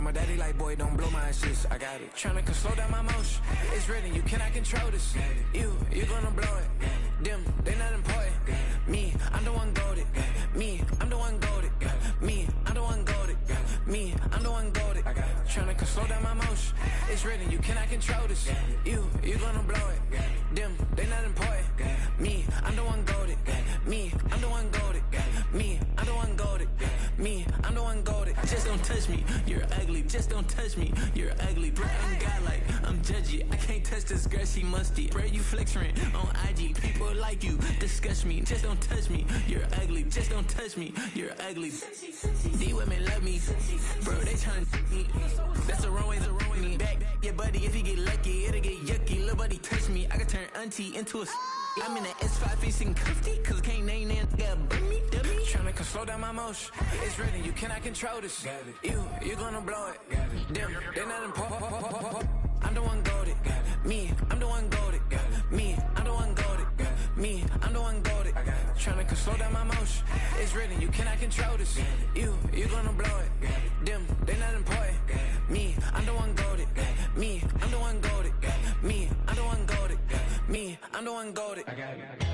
my daddy like, boy, don't blow my assist. I got it. Tryna slow down my motion. It's written, you cannot control this. You gonna blow it. Them, they not important. Me, I'm the one goated. Me, I'm the one goated. Me, I'm the one goated. Me, I'm the one goated. Tryna slow down my motion. It's written, you cannot control this. You gonna blow it. Them, they not important. Me, I'm the one goated. Me, I'm the one goated. Me, I'm the one goated. Me, I'm the one goated. Just don't touch me, you're ugly. Just don't touch me, you're ugly. Bro, I'm godlike, I'm judgy. I can't touch this girl, she musty. Bro, you flexing on IG. People like you disgust me. Just don't touch me, you're ugly. Just don't touch me, you're ugly. These women love me, bro, they tryna me. That's the wrong way, the wrong way. Back your buddy, if he get lucky, it'll get yucky. Little buddy touch me, I can turn auntie into a I'm in the S5 facing cuffy, cause I can't name that got me, dummy. Tryna slow down my motion. It's written, you cannot control this. You gonna blow it. Them, they not important. I'm the one goated. Me, I'm the one goated. Me, I'm the one goated. Me, I'm the one goated. Tryna slow down my motion. It's written, you cannot control this. You gonna blow it. Them, they not important. Me, I'm the one goated. Me, I'm the one goated. Me, I'm the one goated. Me, I'm the one goated. I got it.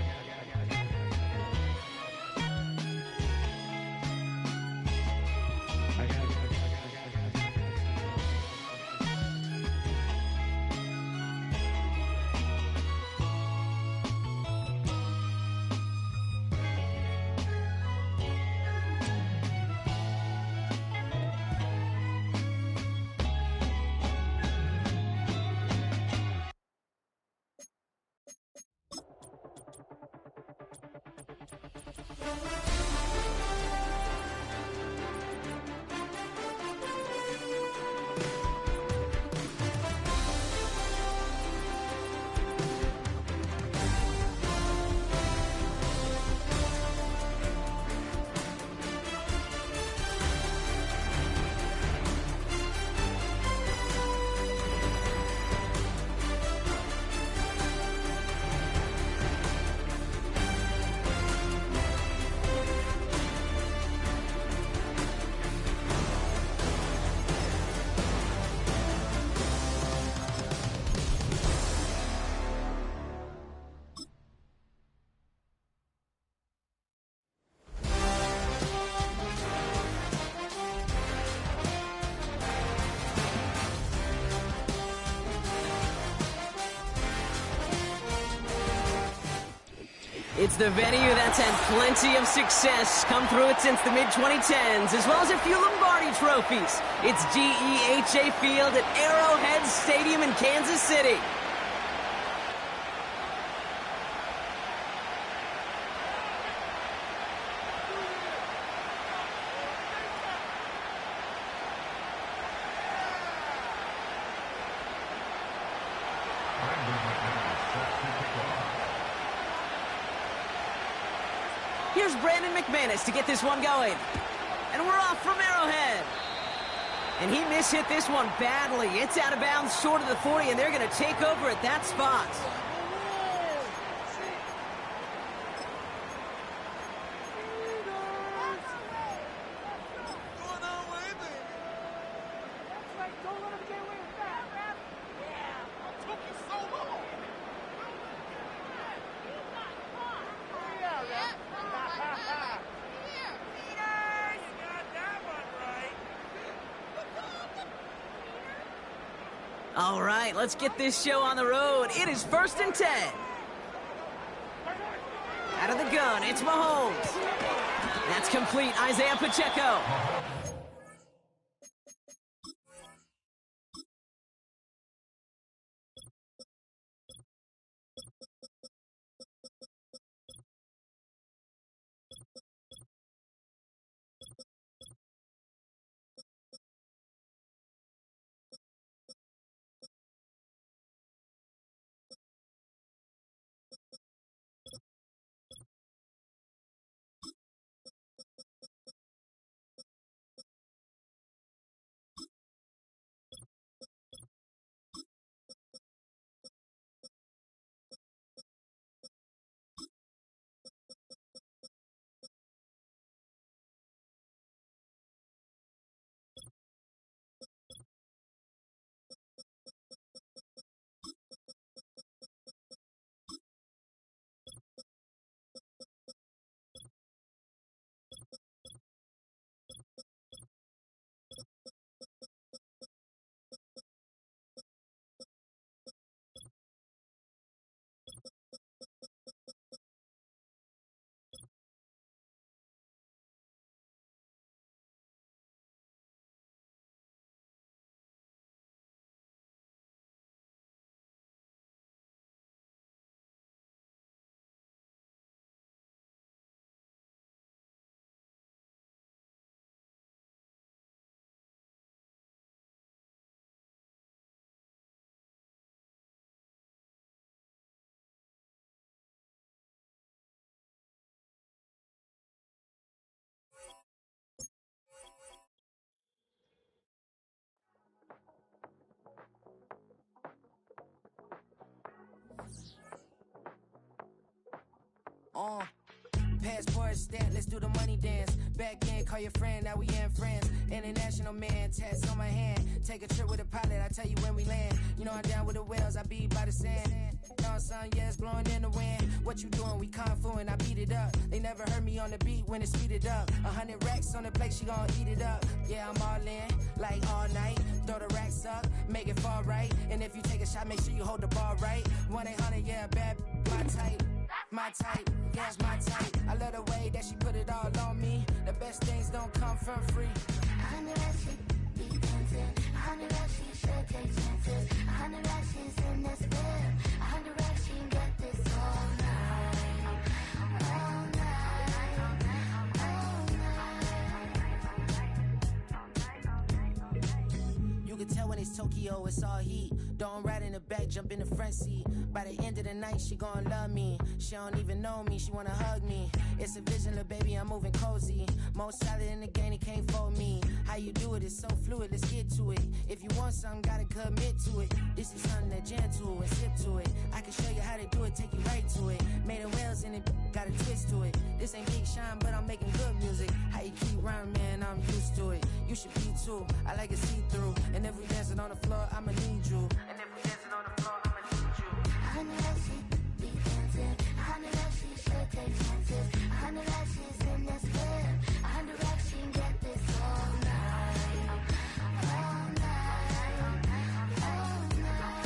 It's the venue that's had plenty of success, come through it since the mid-2010s, as well as a few Lombardi trophies. It's GEHA Field at Arrowhead Stadium in Kansas City. Here's Brandon McManus to get this one going. And we're off from Arrowhead. And he mishit this one badly. It's out of bounds short of the 40, and they're going to take over at that spot. All right, let's get this show on the road. It is 1st and 10. Out of the gun, it's Mahomes. That's complete, Isaiah Pacheco. Passport stamp, let's do the money dance. Back in, call your friend, now we in friends. International man, tats on my hand. Take a trip with a pilot, I tell you when we land. You know I'm down with the whales, I be by the sand. On sun, yeah, it's blowing in the wind. What you doing? We kung fu and I beat it up. They never heard me on the beat when it's speeded up. 100 racks on the plate, she gon' eat it up. Yeah, I'm all in, like all night. Throw the racks up, make it fall right. And if you take a shot, make sure you hold the ball right. 1-800, yeah, bad, my type. My type, yeah, it's my type. I love the way that she put it all on me. The best things don't come for free. 100 racks, she be dancing. 100 racks, she should take chances. 100 racks, she's in this bed. 100 racks, she can get this all night. All night. All night. You can tell when it's Tokyo, it's all heat. Don't ride in the back, jump in the front seat. By the end of the night, she gon' love me. She don't even know me, she wanna hug me. It's a vision, little baby, I'm moving cozy. Most solid in the game, it can't fold me. How you do it, it's so fluid, let's get to it. If you want something, gotta commit to it. This is something that jam to and sip to it. I can show you how to do it, take you right to it. Made of whales in it, got a twist to it. This ain't Big Shine, but I'm making good music. How you keep rhyming, man, I'm used to it. You should be too, I like it see-through. And if we dancing on the floor, I'ma need you. And if we dancing on the floor, I'ma need you. 100 racks, she be dancing. 100 racks, she should take chances. 100 racks, she's in this bed. 100 racks, she can get this all night. All night. All night.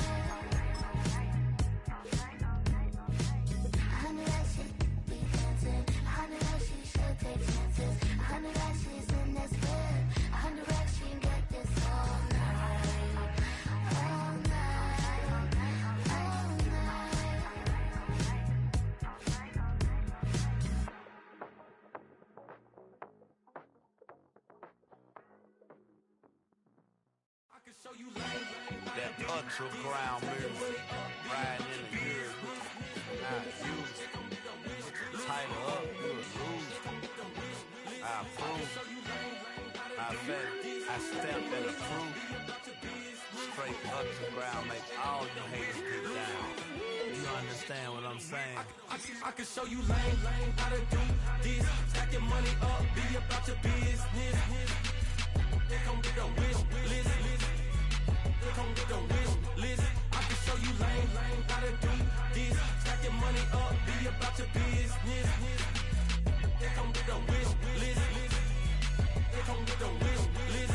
100 racks, she be dancing. 100 racks, she should take chances. 100 racks, she's in this bed. 100 racks, she can get this all night. All night. All night. I can show you lane. That ultra ground music, riding in the good, I use it. Tighten up, good lose. I approve. Matter of fact, I stamped and approved. Straight ultra ground make all you haters get down. You understand what I'm saying? I can show you lane, how to do this. Stack your money up, be about your business. They come with a wish list. They come with a wish list. I can show you lane, how to do this. Stack your money up, be about your business. They come with a wish list. They come with a wish list.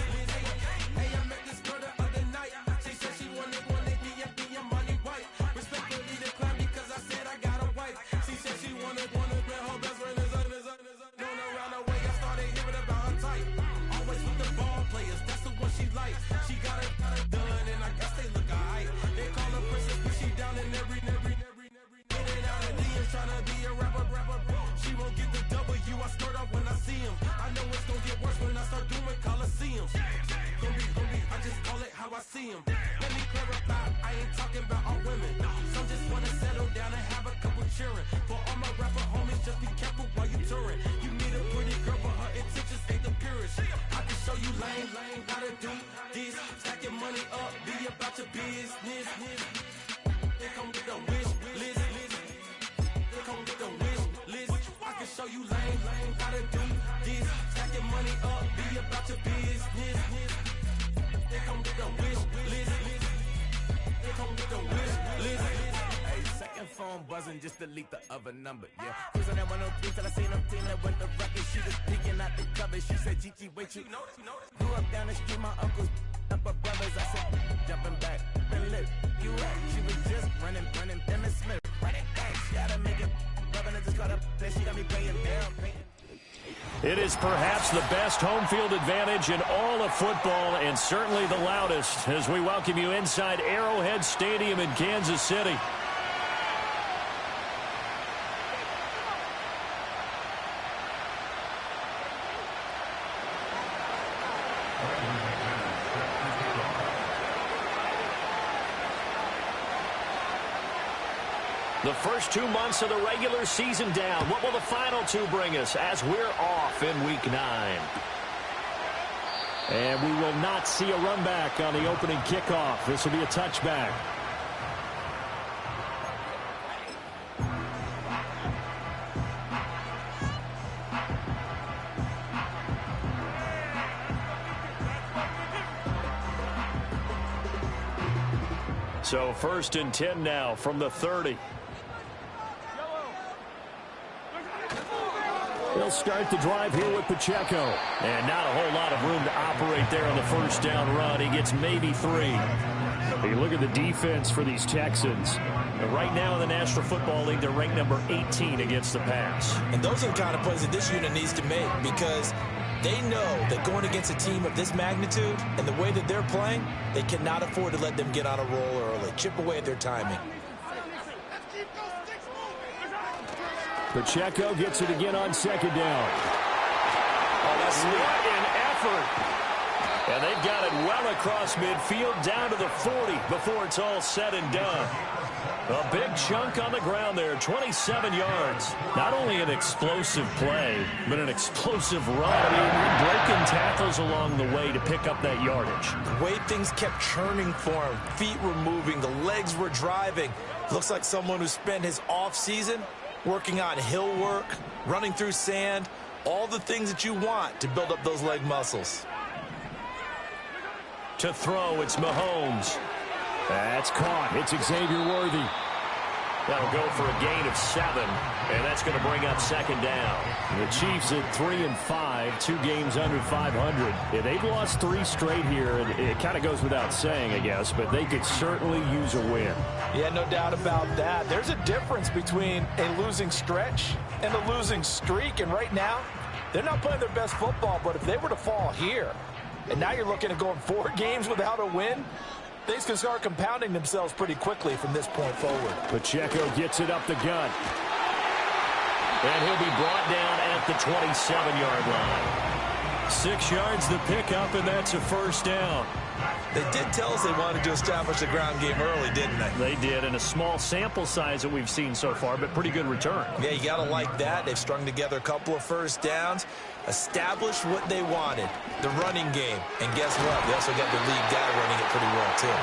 Hey, I met this girl the other night. She said she wanted be a money wife. Respectfully declined because I said I got a wife. She said she wanted man, her best friend is known around the way. I started hearing about her type. Always with the ball players, that's the one she like. She got it done, and I guess they look alright. They call her princess, but she down in every. In and out of DMs, tryna be a rapper. She won't get the W, I skirt off when I see him. I know it's gonna get worse when I start doing Coliseums. Gonna be, I just call it how I see him. Let me clarify, I ain't talking about all women. Some just wanna settle down and have a couple cheering. For all my rapper homies, just be careful while you touring. You meet a pretty girl, but her intentions ain't the purest. I can show you lane, how to do this. Stack your money up, be about your business. They come with a wish list. They come with a wish list. I can show you lane, how to do this. Stack your money up, be about your business. They come with a wish list. They come with a wish list. Hey, second phone buzzing, just delete the other number, yeah. Cruising at 103 till I seen them team that went the record. She was peeking out the cover. She said, Gigi, wait, you grew up down the street, my uncles up her brothers. I said, jumping back, been lit. You at? She was just running, Emma Smith, running back. She gotta make it, rubbing it, just caught up. Then she got me paying down, It is perhaps the best home field advantage in all of football, and certainly the loudest, as we welcome you inside Arrowhead Stadium in Kansas City. The first 2 months of the regular season down. What will the final 2 bring us as we're off in Week 9? And we will not see a run back on the opening kickoff. This will be a touchback. So 1st and 10 now from the 30. They'll start the drive here with Pacheco. And not a whole lot of room to operate there on the first down run. He gets maybe 3. You look at the defense for these Texans. Right now in the National Football League, they're ranked number 18 against the pass. And those are the kind of plays that this unit needs to make, because they know that going against a team of this magnitude and the way that they're playing, they cannot afford to let them get on a roll early. Chip away at their timing. Pacheco gets it again on 2nd down. Oh, that's what an effort. And they've got it well across midfield down to the 40 before it's all said and done. A big chunk on the ground there, 27 yards. Not only an explosive play, but an explosive run. I mean, breaking tackles along the way to pick up that yardage. The way things kept churning for him, feet were moving, the legs were driving. Looks like someone who spent his off season working on hill work, running through sand, all the things that you want to build up those leg muscles. To throw, it's Mahomes. That's caught. It's Xavier Worthy. That'll go for a gain of 7, and that's going to bring up 2nd down. The Chiefs at 3-5, 2 games under 500. Yeah, they've lost 3 straight here, and it kind of goes without saying, I guess, but they could certainly use a win. Yeah, no doubt about that. There's a difference between a losing stretch and a losing streak, and right now, they're not playing their best football, but if they were to fall here, and now you're looking at going 4 games without a win, things can start compounding themselves pretty quickly from this point forward. Pacheco gets it up the gut. And he'll be brought down at the 27-yard line. 6 yards the pickup, and that's a 1st down. They did tell us they wanted to establish the ground game early, didn't they? They did, and a small sample size that we've seen so far, but pretty good return. Yeah, you got to like that. They've strung together a couple of 1st downs, established what they wanted, the running game. And guess what? They also got the lead guy running it pretty well, too.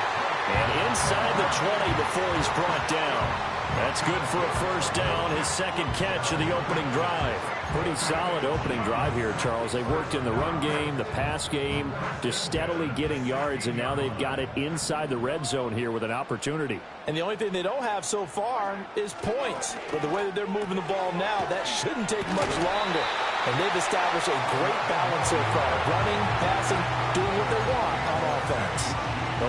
And inside the 20 before he's brought down. That's good for a 1st down, his 2nd catch of the opening drive. Pretty solid opening drive here, Charles. They worked in the run game, the pass game, just steadily getting yards, and now they've got it inside the red zone here with an opportunity. And the only thing they don't have so far is points. But the way that they're moving the ball now, that shouldn't take much longer. And they've established a great balance so far. Running, passing, doing what they want on offense.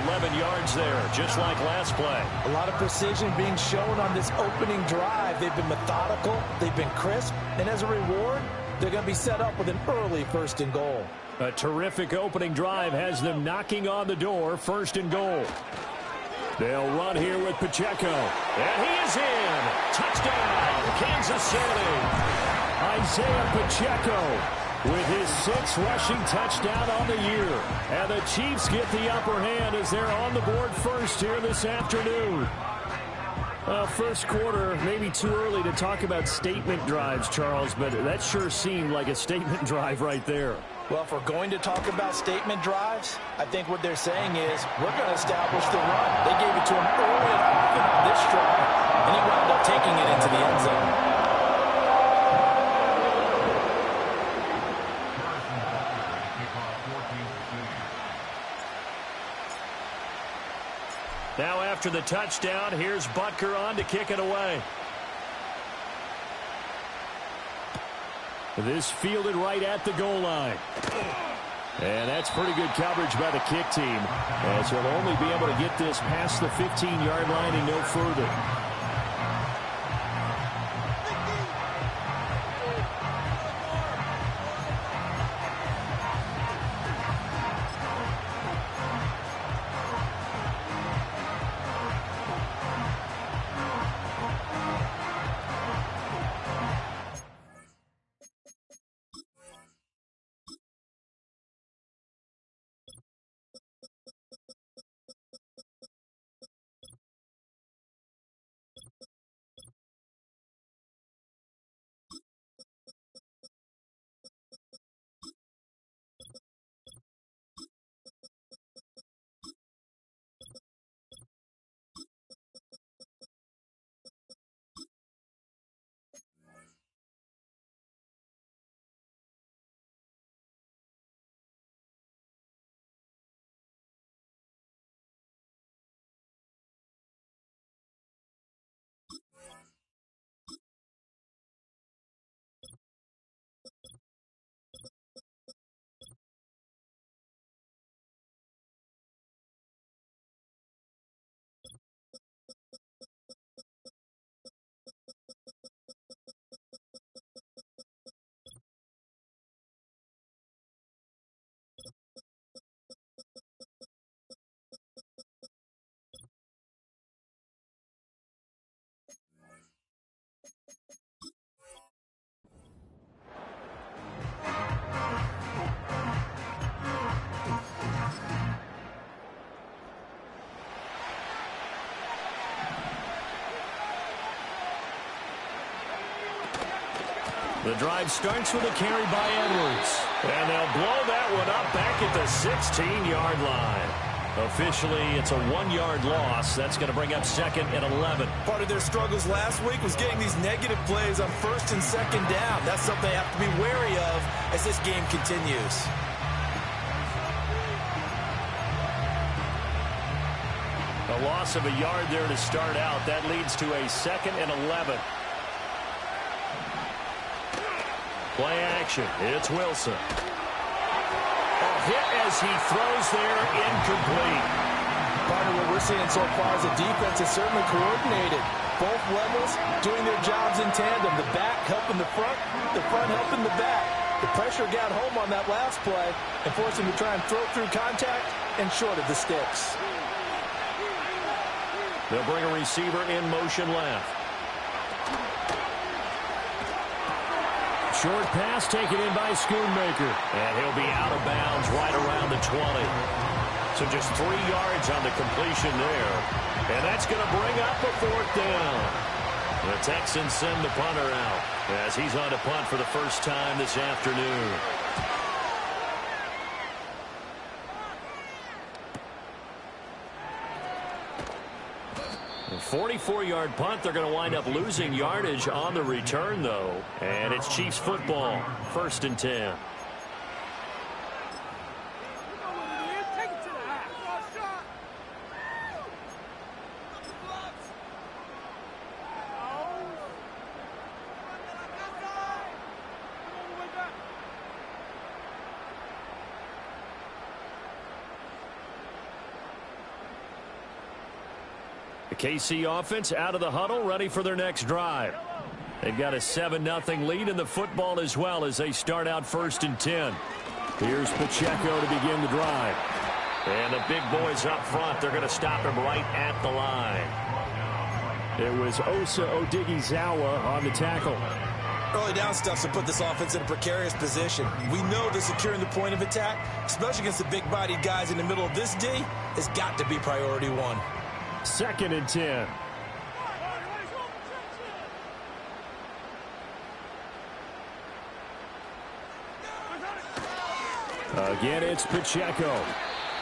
11 yards there, just like last play. A lot of precision being shown on this opening drive. They've been methodical, they've been crisp, and as a reward, they're going to be set up with an early 1st and goal. A terrific opening drive has them knocking on the door, 1st and goal. They'll run here with Pacheco. And he is in. Touchdown, Kansas City. Isaiah Pacheco with his 6th rushing touchdown on the year. And the Chiefs get the upper hand as they're on the board first here this afternoon. First quarter, maybe too early to talk about statement drives, Charles, but that sure seemed like a statement drive right there. Well, if we're going to talk about statement drives, I think what they're saying is we're going to establish the run. They gave it to him early and often on this drive, and he wound up taking it into the end zone. Now after the touchdown, here's Butker on to kick it away. This fielded right at the goal line. And that's pretty good coverage by the kick team, as he'll only be able to get this past the 15-yard line and no further. The drive starts with a carry by Edwards. And they'll blow that one up back at the 16-yard line. Officially, it's a 1-yard loss. That's going to bring up 2nd and 11. Part of their struggles last week was getting these negative plays on 1st and 2nd down. That's something they have to be wary of as this game continues. A loss of a yard there to start out. That leads to a 2nd and 11. Play action. It's Wilson. A hit as he throws there, incomplete. Part of what we're seeing so far is the defense is certainly coordinated. Both levels doing their jobs in tandem. The back helping the front helping the back. The pressure got home on that last play and forced him to try and throw through contact and short of the sticks. They'll bring a receiver in motion left. Short pass taken in by Schoonmaker. And he'll be out of bounds right around the 20. So just 3 yards on the completion there. And that's going to bring up a 4th down. The Texans send the punter out as he's on to punt for the first time this afternoon. 44-yard punt. They're going to wind up losing yardage on the return, though. And it's Chiefs football. 1st and 10. KC offense out of the huddle, ready for their next drive. They've got a 7-0 lead in the football as well as they start out 1st and 10. Here's Pacheco to begin the drive. And the big boys up front, they're going to stop him right at the line. It was Osa Odighizuwa on the tackle. Early down stuff to put this offense in a precarious position. We know that securing the point of attack, especially against the big-bodied guys in the middle of this D, has got to be priority 1. 2nd and 10. Again, it's Pacheco.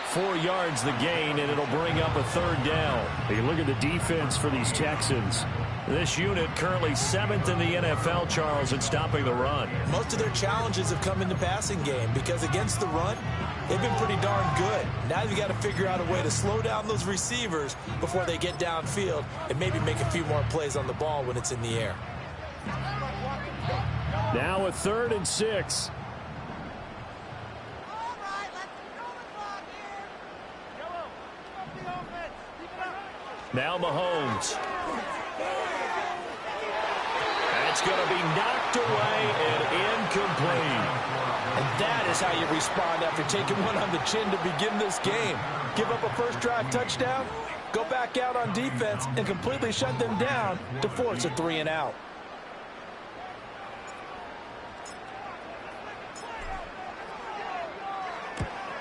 4 yards the gain, and it'll bring up a 3rd down. You look at the defense for these Texans. This unit currently 7th in the NFL, Charles, in stopping the run. Most of their challenges have come in the passing game because against the run, they've been pretty darn good. Now you've got to figure out a way to slow down those receivers before they get downfield and maybe make a few more plays on the ball when it's in the air. Now a 3rd and 6. Now Mahomes. That's going to be knocked away and incomplete. And that is how you respond after taking one on the chin to begin this game. Give up a first drive touchdown, go back out on defense, and completely shut them down to force a 3-and-out.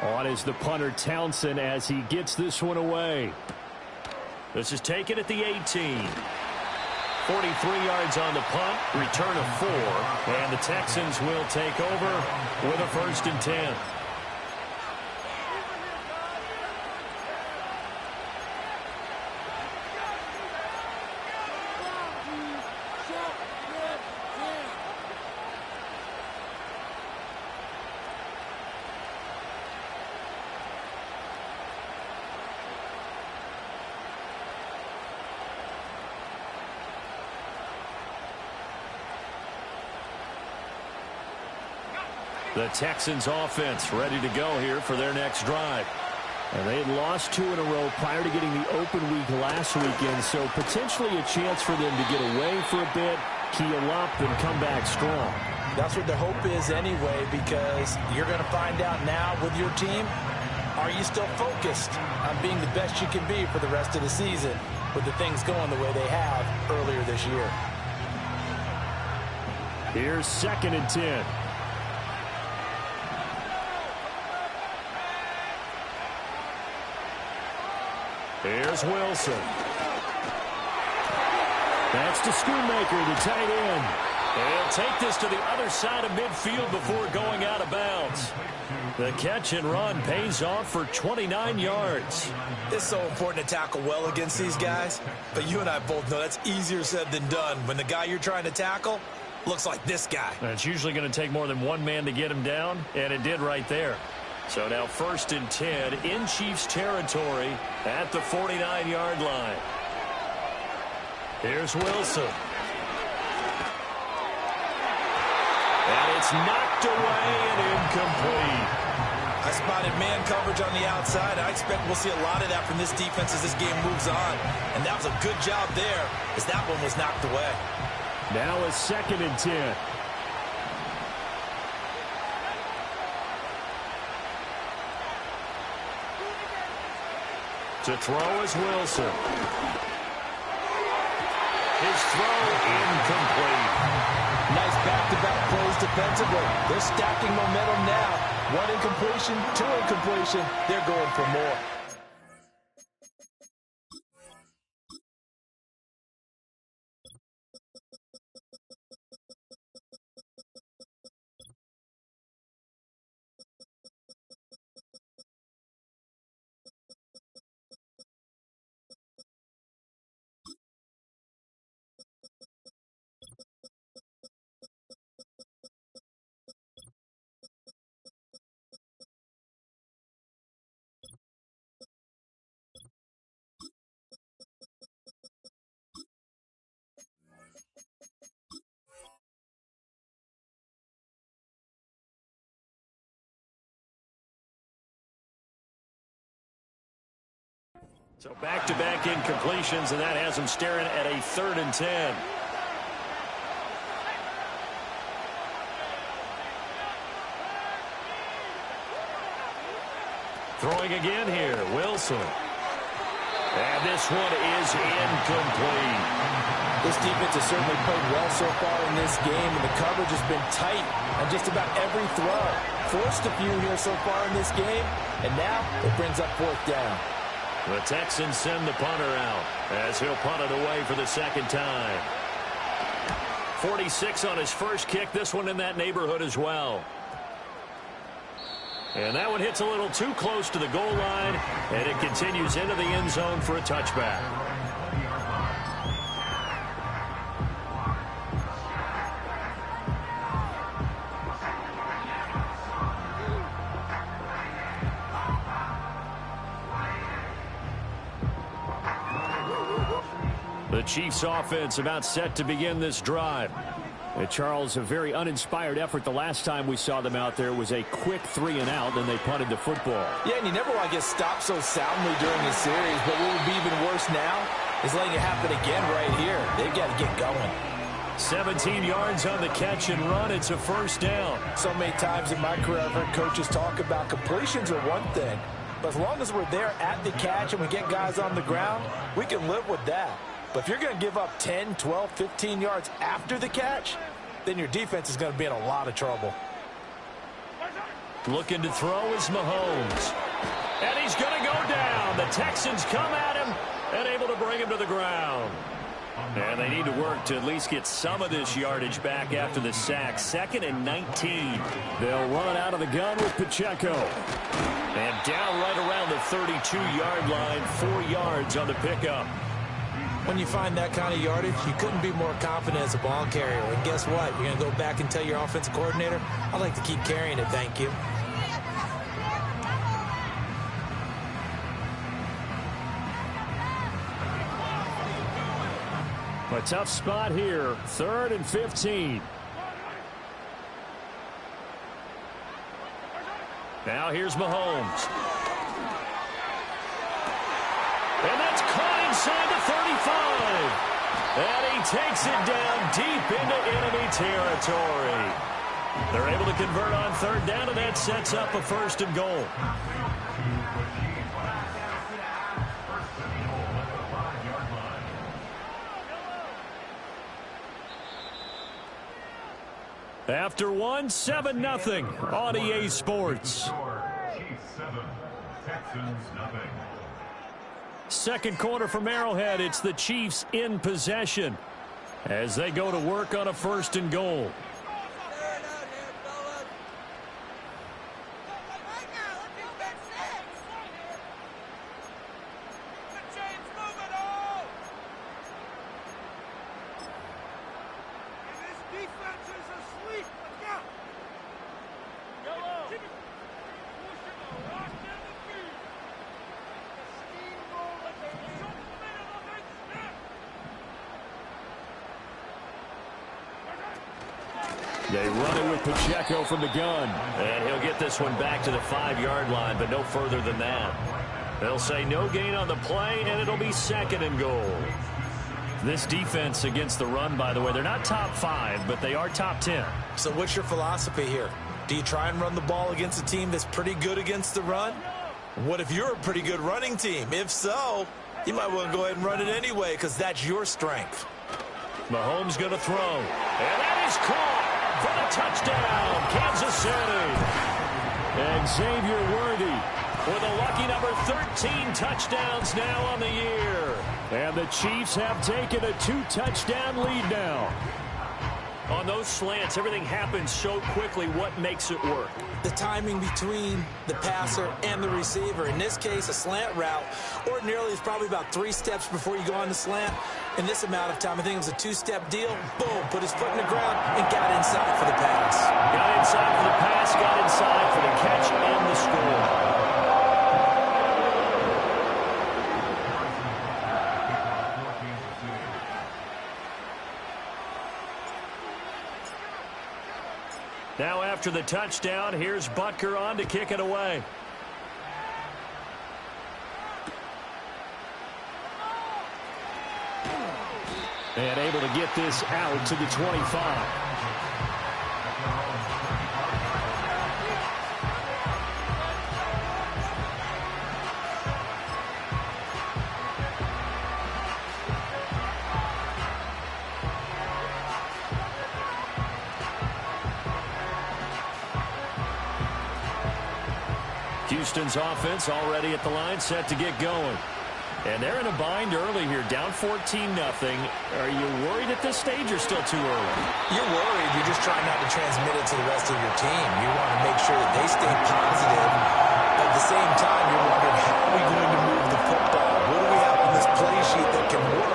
On is the punter Townsend as he gets this one away. This is taken at the 18. 43 yards on the punt, return of 4, and the Texans will take over with a 1st and 10. The Texans offense ready to go here for their next drive. And they had lost 2 in a row prior to getting the open week last weekend, so potentially a chance for them to get away for a bit, keel up, and come back strong. That's what the hope is anyway, because you're going to find out now with your team, are you still focused on being the best you can be for the rest of the season with the things going the way they have earlier this year? Here's 2nd and 10. Here's Wilson. That's to Schoonmaker, the tight end. He'll take this to the other side of midfield before going out of bounds. The catch and run pays off for 29 yards. It's so important to tackle well against these guys, but you and I both know that's easier said than done when the guy you're trying to tackle looks like this guy. And it's usually going to take more than one man to get him down, and it did right there. So now 1st and 10 in Chiefs territory at the 49-yard line. Here's Wilson. And it's knocked away and incomplete. I spotted man coverage on the outside. I expect we'll see a lot of that from this defense as this game moves on. And that was a good job there as that one was knocked away. Now a 2nd and 10. To throw is Wilson. His throw incomplete. Nice back-to-back plays defensively. They're stacking momentum now. 1 incompletion, 2 incompletion. They're going for more. So back-to-back incompletions, and that has them staring at a 3rd and 10. Throwing again here, Wilson. And this one is incomplete. This defense has certainly played well so far in this game, and the coverage has been tight on just about every throw. Forced a few here so far in this game, and now it brings up 4th down. The Texans send the punter out as he'll punt it away for the 2nd time. 46 on his first kick. This one in that neighborhood as well. And that one hits a little too close to the goal line, and it continues into the end zone for a touchback. The Chiefs offense about set to begin this drive. Charles, a very uninspired effort the last time we saw them out there was a quick 3 and out, and they punted the football. Yeah, and you never want to get stopped so soundly during the series, but what would be even worse now is letting it happen again right here. They've got to get going. 17 yards on the catch and run. It's a 1st down. So many times in my career I've heard coaches talk about completions are one thing, but as long as we're there at the catch and we get guys on the ground, we can live with that. But if you're going to give up 10, 12, 15 yards after the catch, then your defense is going to be in a lot of trouble. Looking to throw is Mahomes. And he's going to go down. The Texans come at him and able to bring him to the ground. And they need to work to at least get some of this yardage back after the sack. 2nd and 19. They'll run out of the gun with Pacheco. And down right around the 32-yard line, 4 yards on the pickup. When you find that kind of yardage, you couldn't be more confident as a ball carrier. And guess what? You're going to go back and tell your offensive coordinator, I'd like to keep carrying it, thank you. A tough spot here. 3rd and 15. Now here's Mahomes. And that's caught inside the 35. And he takes it down deep into enemy territory. They're able to convert on 3rd down, and that sets up a 1st and goal. After 1, 7-0 on EA Sports. Second quarter from Arrowhead. It's the Chiefs in possession. as they go to work on a 1st and goal. They run it with Pacheco from the gun. And he'll get this one back to the 5-yard line, but no further than that. They'll say no gain on the play, and it'll be 2nd and goal. This defense against the run, by the way, they're not top 5, but they are top 10. So what's your philosophy here? Do you try and run the ball against a team that's pretty good against the run? What if you're a pretty good running team? If so, you might want to go ahead and run it anyway because that's your strength. Mahomes going to throw. And that is caught for the touchdown, Kansas City. And Xavier Worthy with a lucky number 13 touchdowns now on the year. And the Chiefs have taken a 2-touchdown lead now. On those slants, everything happens so quickly. What makes it work? The timing between the passer and the receiver. In this case, a slant route ordinarily is probably about 3 steps before you go on the slant. In this amount of time, I think it was a 2-step deal. Boom, put his foot in the ground and got inside for the pass. Got inside for the pass, got inside for the catch and the score. Now after the touchdown, here's Butker on to kick it away. And able to get this out to the 25. Houston's offense already at the line, set to get going. And they're in a bind early here, down 14-0. Are you worried at this stage or still too early? You're worried. You're just trying not to transmit it to the rest of your team. You want to make sure that they stay positive. At the same time, you're wondering, how are we going to move the football? What do we have on this play sheet that can work?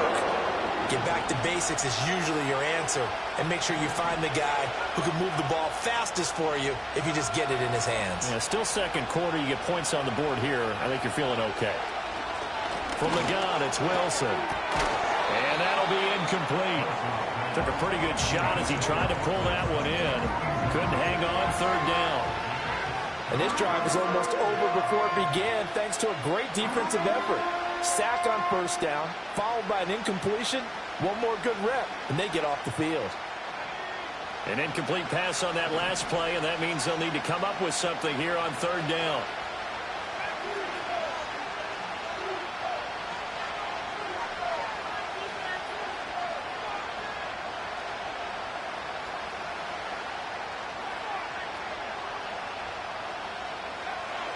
Get back to basics is usually your answer. And make sure you find the guy who can move the ball fastest for you if you just get it in his hands. Yeah, still 2nd quarter. You get points on the board here. I think you're feeling okay. From the gun, it's Wilson. And that'll be incomplete. Took a pretty good shot as he tried to pull that one in. Couldn't hang on, 3rd down. And this drive was almost over before it began thanks to a great defensive effort. Sack on 1st down, followed by an incompletion. One more good rep, and they get off the field. An incomplete pass on that last play, and that means they'll need to come up with something here on 3rd down.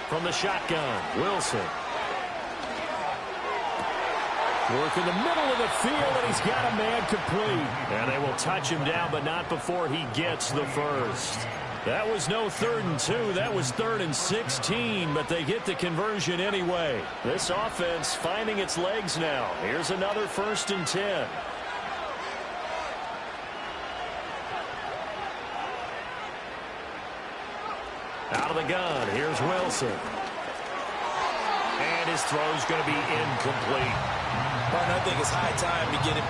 From the shotgun, Wilson. Work in the middle of the field, and he's got a man complete. And they will touch him down, but not before he gets the first. That was no 3rd and 2. That was 3rd and 16, but they get the conversion anyway. This offense finding its legs now. Here's another 1st and 10. Out of the gun, here's Wilson. And his throw's going to be incomplete. Well, I think it's high time to get him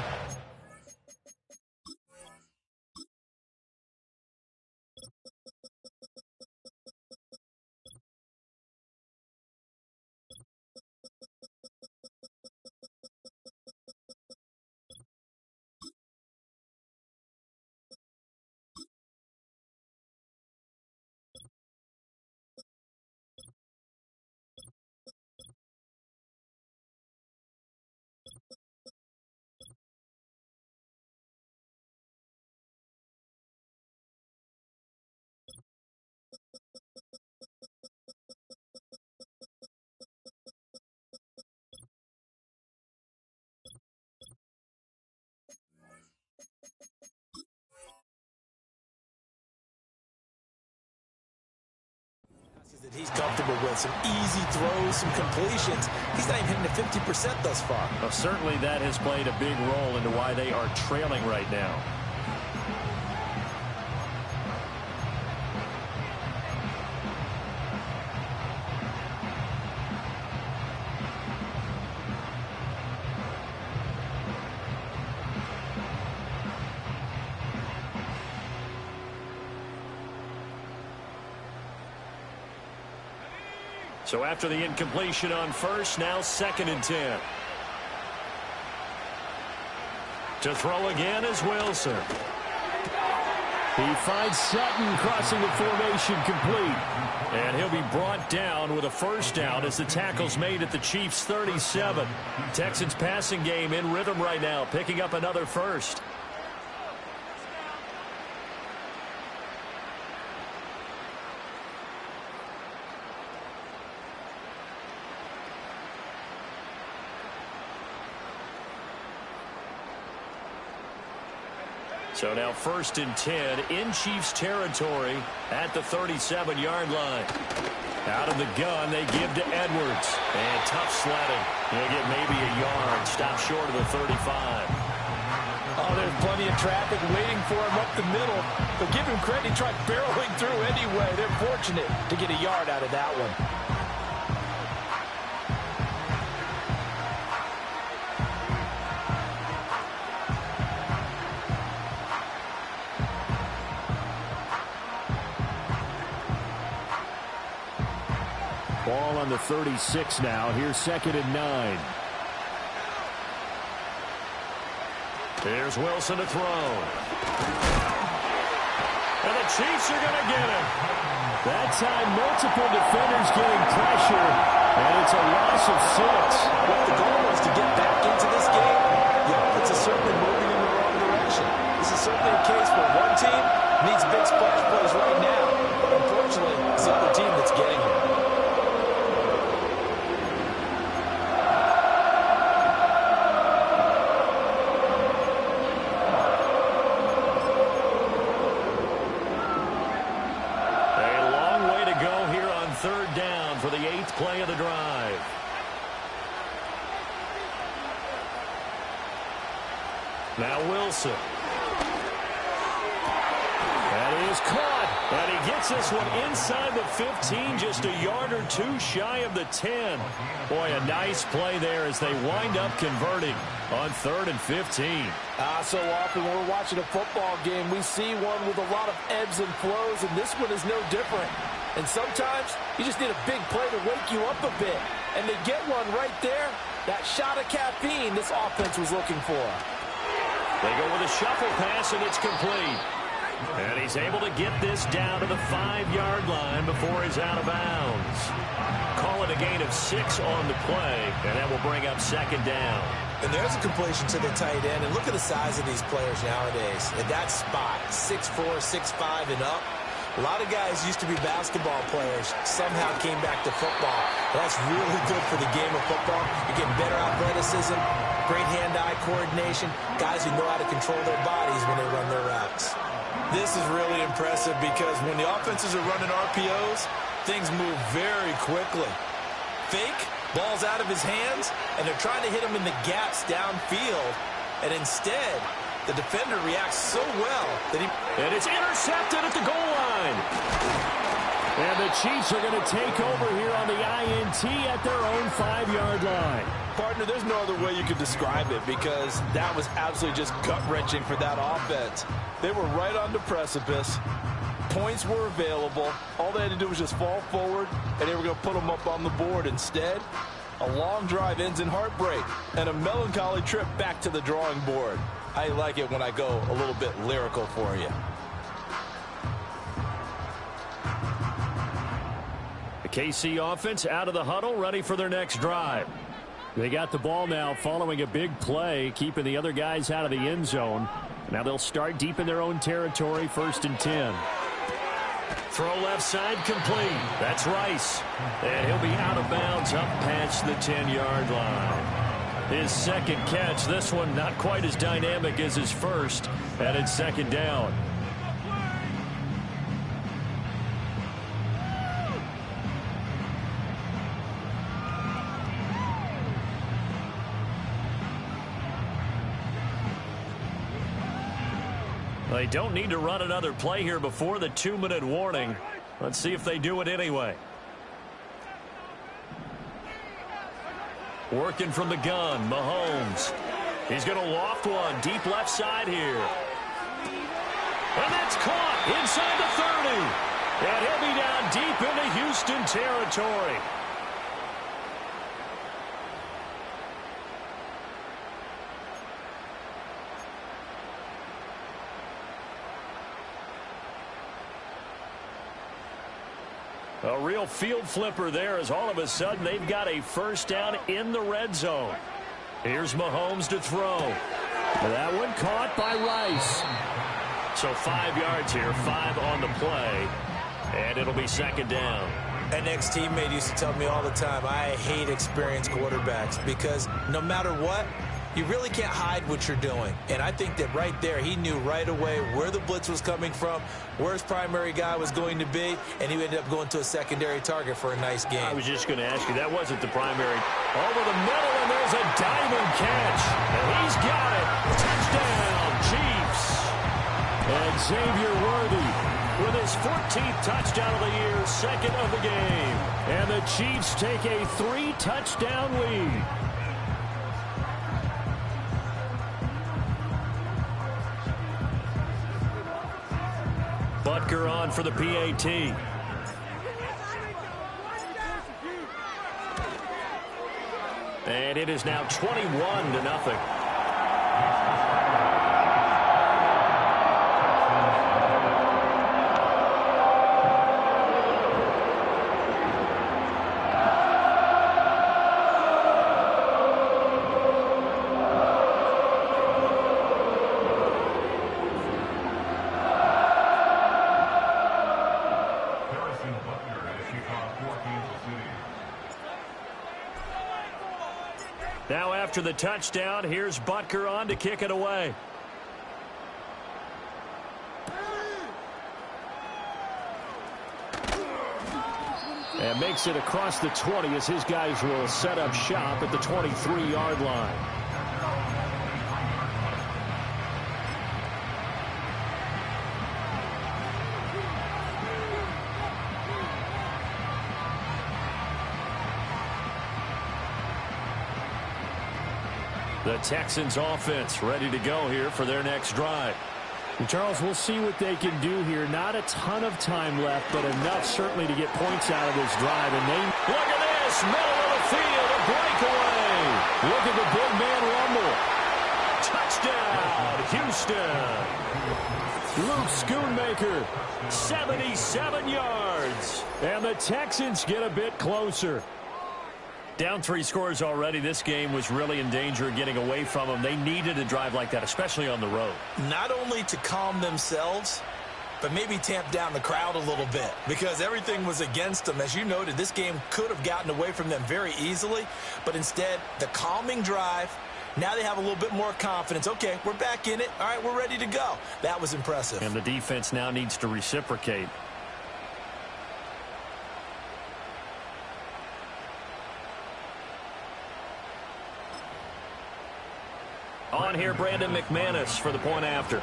and some easy throws, some completions. He's not even hitting the 50% thus far. Well, certainly that has played a big role into why they are trailing right now. So after the incompletion on first, now 2nd and 10. To throw again is Wilson. He finds Sutton crossing the formation complete. And he'll be brought down with a first down as the tackle's made at the Chiefs' 37. Texans passing game in rhythm right now, picking up another first. So now 1st and 10 in Chiefs territory at the 37-yard line. Out of the gun, they give to Edwards. And tough sledding. He'll get maybe a yard. Stop short of the 35. Oh, there's plenty of traffic waiting for him up the middle. But give him credit, he tried barreling through anyway. They're fortunate to get a yard out of that one. Ball on the 36 now. Here's 2nd and 9. Here's Wilson to throw. And the Chiefs are going to get him. That time, multiple defenders getting pressure, and it's a loss of 6. What the goal was to get back into this game, yeah, it's certainly moving in the wrong direction. This is certainly a case where one team needs big splash plays right now. Unfortunately, it's the other team that's getting it. Play of the drive. Now Wilson. That is caught. And he gets this one inside the 15, just a yard or two shy of the 10. Boy, a nice play there as they wind up converting on 3rd and 15. So often when we're watching a football game, we see one with a lot of ebbs and flows, and this one is no different. And sometimes you just need a big play to wake you up a bit. And they get one right there. That shot of caffeine this offense was looking for. They go with a shuffle pass, and it's complete. And he's able to get this down to the 5-yard line before he's out of bounds. Call it a gain of 6 on the play, and that will bring up 2nd down. And there's a completion to the tight end. And look at the size of these players nowadays. At that spot, 6'4", 6'5", and up. A lot of guys used to be basketball players, somehow came back to football. That's really good for the game of football. You're getting better athleticism, great hand-eye coordination, guys who know how to control their bodies when they run their routes. This is really impressive because when the offenses are running RPOs, things move very quickly. Fake, ball's out of his hands, and they're trying to hit him in the gaps downfield. And instead, the defender reacts so well that he... And it's intercepted at the goal line. And the Chiefs are going to take over here on the INT at their own 5-yard line. Partner, there's no other way you could describe it because that was absolutely just gut-wrenching for that offense. They were right on the precipice. Points were available. All they had to do was just fall forward, and they were going to put them up on the board. Instead, a long drive ends in heartbreak and a melancholy trip back to the drawing board. I like it when I go a little bit lyrical for you. The KC offense out of the huddle, ready for their next drive. They got the ball now following a big play, keeping the other guys out of the end zone. Now they'll start deep in their own territory, 1st and 10. Throw left side complete. That's Rice. And he'll be out of bounds up past the 10-yard line. His 2nd catch, this one not quite as dynamic as his first, and it's 2nd down. They don't need to run another play here before the 2-minute warning. Let's see if they do it anyway. Working from the gun, Mahomes. He's going to loft one deep left side here. And that's caught inside the 30. And he'll be down deep into Houston territory. A real field flipper there as all of a sudden they've got a first down in the red zone. Here's Mahomes to throw. That one caught by Rice. So 5 yards here, 5 on the play, and it'll be second down. An ex-teammate used to tell me all the time, I hate experienced quarterbacks because no matter what, you really can't hide what you're doing. And I think that right there, he knew right away where the blitz was coming from, where his primary guy was going to be, and he ended up going to a secondary target for a nice game. I was just going to ask you, that wasn't the primary. Over the middle, and there's a diving catch. And he's got it. Touchdown, Chiefs. And Xavier Worthy with his 14th touchdown of the year, second of the game. And the Chiefs take a 3-touchdown lead. Butker on for the PAT. And it is now 21-0. Now after the touchdown, here's Butker on to kick it away. And makes it across the 20 as his guys will set up shop at the 23-yard line. The Texans offense ready to go here for their next drive. And Charles, we'll see what they can do here. Not a ton of time left, but enough certainly to get points out of this drive. And they look at this, middle of the field, a breakaway. Look at the big man rumble. Touchdown, Houston. Luke Schoonmaker, 77 yards. And the Texans get a bit closer. Down 3 scores already. This game was really in danger of getting away from them. They needed a drive like that, especially on the road. Not only to calm themselves, but maybe tamp down the crowd a little bit because everything was against them. As you noted, this game could have gotten away from them very easily, but instead, the calming drive, now they have a little bit more confidence. Okay, we're back in it. All right, we're ready to go. That was impressive. And the defense now needs to reciprocate. On here, Brandon McManus for the point after.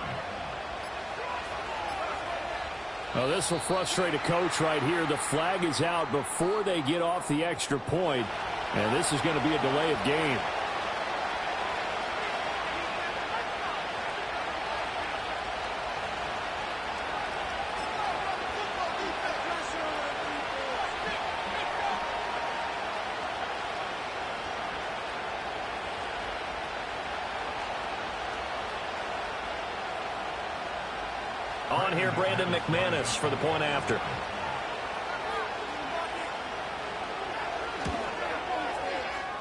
Oh, this will frustrate a coach right here. The flag is out before they get off the extra point, and this is going to be a delay of game. On here, Brandon McManus for the point after.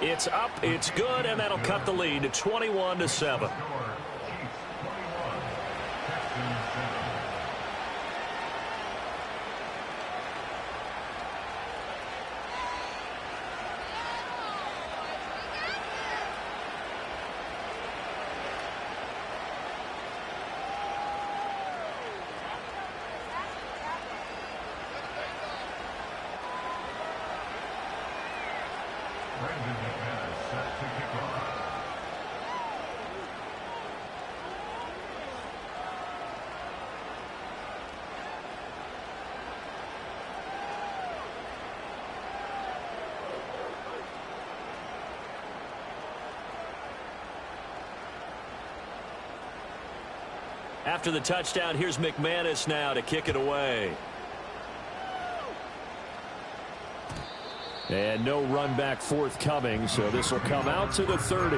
It's up, it's good, and that'll cut the lead to 21-7. After the touchdown, here's McManus now to kick it away. And no run back forthcoming, so this will come out to the 30.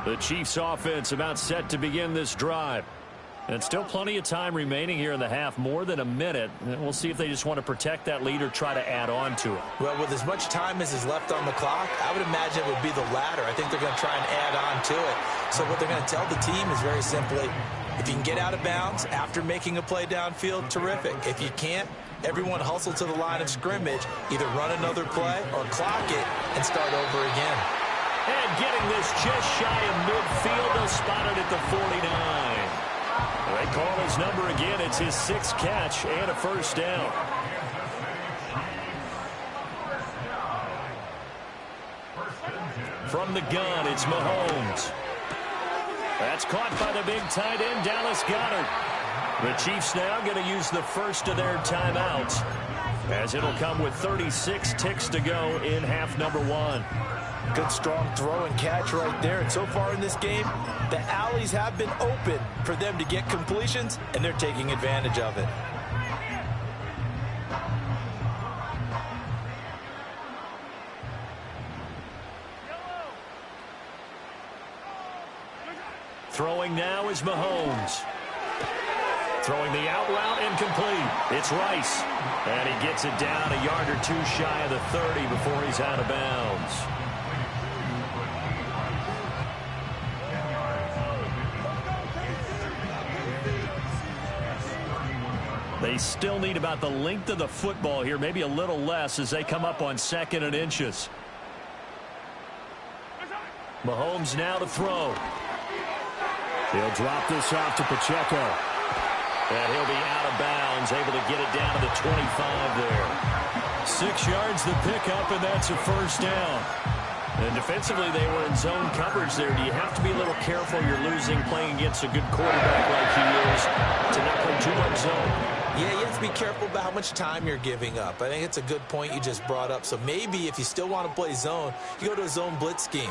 The Chiefs offense about set to begin this drive. And still plenty of time remaining here in the half, more than a minute. And we'll see if they just want to protect that lead or try to add on to it. Well, with as much time as is left on the clock, I would imagine it would be the latter. I think they're going to try and add on to it. So what they're going to tell the team is very simply, if you can get out of bounds after making a play downfield, terrific. If you can't, everyone hustle to the line of scrimmage, either run another play or clock it and start over again. And getting this just shy of midfield, they'll spot it at the 49. They call his number again. It's his 6th catch and a first down. From the gun, it's Mahomes. That's caught by the big tight end, Dallas Goedert. The Chiefs now going to use the first of their timeouts, as it'll come with 36 ticks to go in half number 1. Good strong throw and catch right there. And so far in this game, the alleys have been open for them to get completions, and they're taking advantage of it. Throwing now is Mahomes. Throwing the out route incomplete. It's Rice. And he gets it down a yard or two shy of the 30 before he's out of bounds. They still need about the length of the football here, maybe a little less as they come up on 2nd and inches. Mahomes now to throw. He'll drop this off to Pacheco. And he'll be out of bounds, able to get it down to the 25 there. 6 yards the pickup, and that's a first down. And defensively, they were in zone coverage there. Do you have to be a little careful? You're losing playing against a good quarterback like he is to not play too much zone. Yeah, you have to be careful about how much time you're giving up. I think it's a good point you just brought up. So maybe if you still want to play zone, you go to a zone blitz scheme.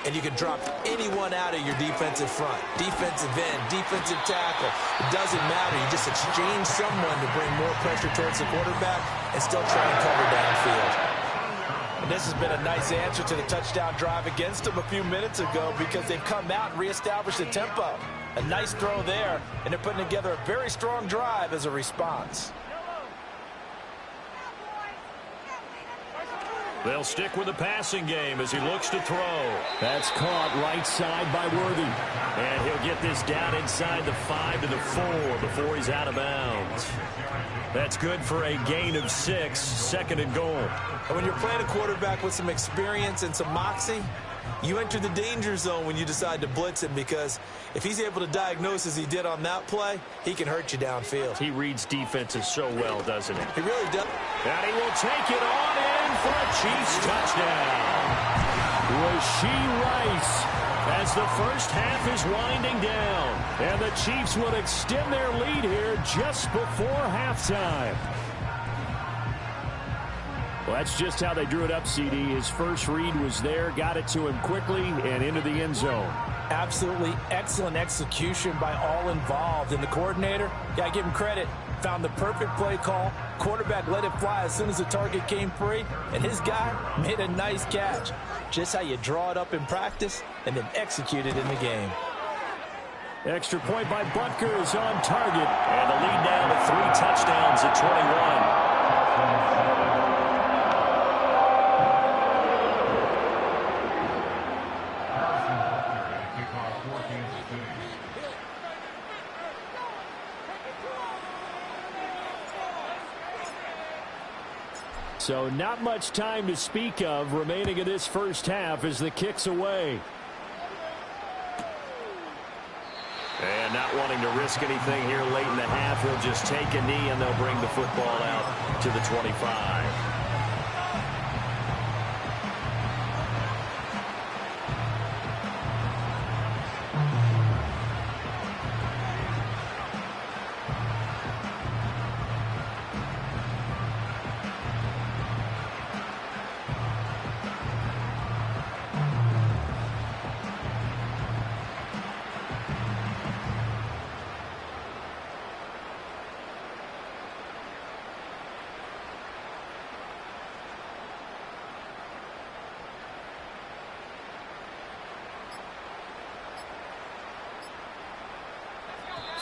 And you can drop anyone out of your defensive front. Defensive end, defensive tackle. It doesn't matter. You just exchange someone to bring more pressure towards the quarterback and still try and cover downfield. And this has been a nice answer to the touchdown drive against them a few minutes ago because they've come out and reestablished the tempo. A nice throw there, and they're putting together a very strong drive as a response. They'll stick with the passing game as he looks to throw. That's caught right side by Worthy. And he'll get this down inside the 5 to the 4 before he's out of bounds. That's good for a gain of 6, 2nd and goal. And when you're playing a quarterback with some experience and some moxie, you enter the danger zone when you decide to blitz him, because if he's able to diagnose as he did on that play, he can hurt you downfield. He reads defenses so well, doesn't he? He really does. And he will take it on in for a Chiefs touchdown. Rashee Rice, as the first half is winding down. And the Chiefs will extend their lead here just before halftime. Well, that's just how they drew it up, CD. His first read was there, got it to him quickly, and into the end zone. Absolutely excellent execution by all involved. And the coordinator, got to give him credit, found the perfect play call. Quarterback let it fly as soon as the target came free, and his guy made a nice catch. Just how you draw it up in practice and then execute it in the game. Extra point by Butker is on target, and the lead down to 3 touchdowns at 21. So not much time to speak of remaining in this first half as the kick's away. And not wanting to risk anything here late in the half, he'll just take a knee, and they'll bring the football out to the 25.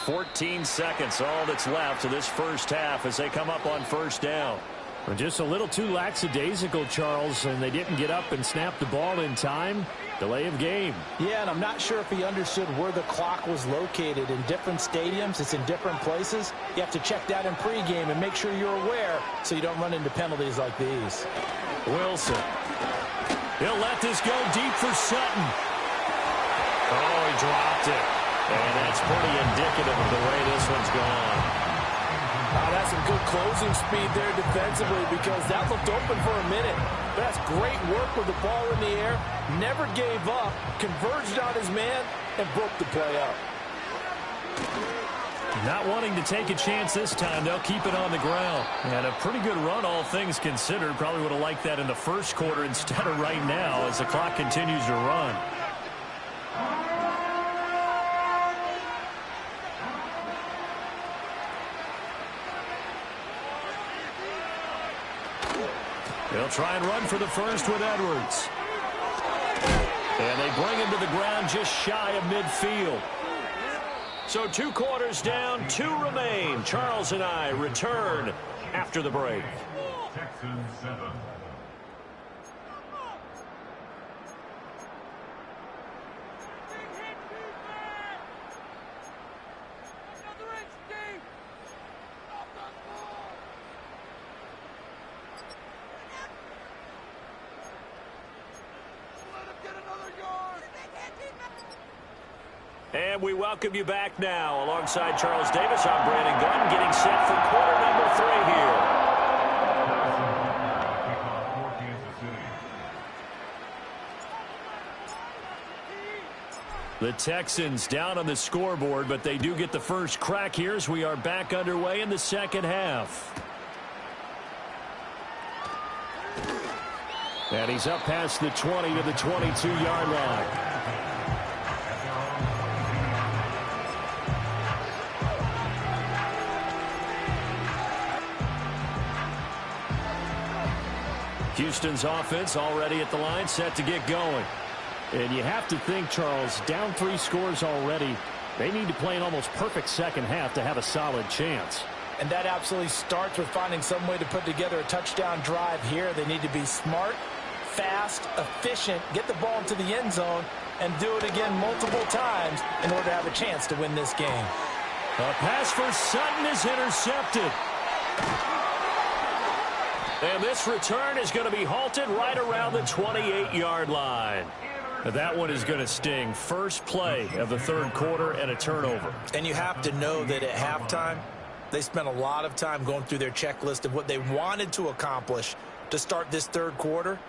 $14 seconds, all that's left of this first half as they come up on first down. Well, just a little too lackadaisical, Charles, and they didn't get up and snap the ball in time. Delay of game. Yeah, and I'm not sure if he understood where the clock was located. In different stadiums, it's in different places. You have to check that in pregame and make sure you're aware so you don't run into penalties like these. Wilson. He'll let this go deep for Sutton. Oh, he dropped it. And that's pretty indicative of the way this one's gone. That's some good closing speed there defensively because that looked open for a minute. But that's great work with the ball in the air. Never gave up, converged on his man, and broke the play up. Not wanting to take a chance this time. They'll keep it on the ground. And a pretty good run, all things considered. Probably would have liked that in the first quarter instead of right now as the clock continues to run. They'll try and run for the first with Edwards. And they bring him to the ground just shy of midfield. So 2 quarters down, 2 remain. Charles and I return after the break. Texans 7. And we welcome you back now. Alongside Charles Davis, I'm Brandon Gordon, getting set for quarter number 3 here. The Texans down on the scoreboard, but they do get the first crack here as we are back underway in the second half. And he's up past the 20 to the 22-yard line. Houston's offense already at the line, set to get going. And you have to think, Charles, down 3 scores already. They need to play an almost perfect second half to have a solid chance. And that absolutely starts with finding some way to put together a touchdown drive here. They need to be smart, fast, efficient, get the ball into the end zone, and do it again multiple times in order to have a chance to win this game. A pass for Sutton is intercepted. And this return is going to be halted right around the 28-yard line. That one is going to sting. First play of the third quarter and a turnover. And you have to know that at halftime, they spent a lot of time going through their checklist of what they wanted to accomplish to start this third quarter.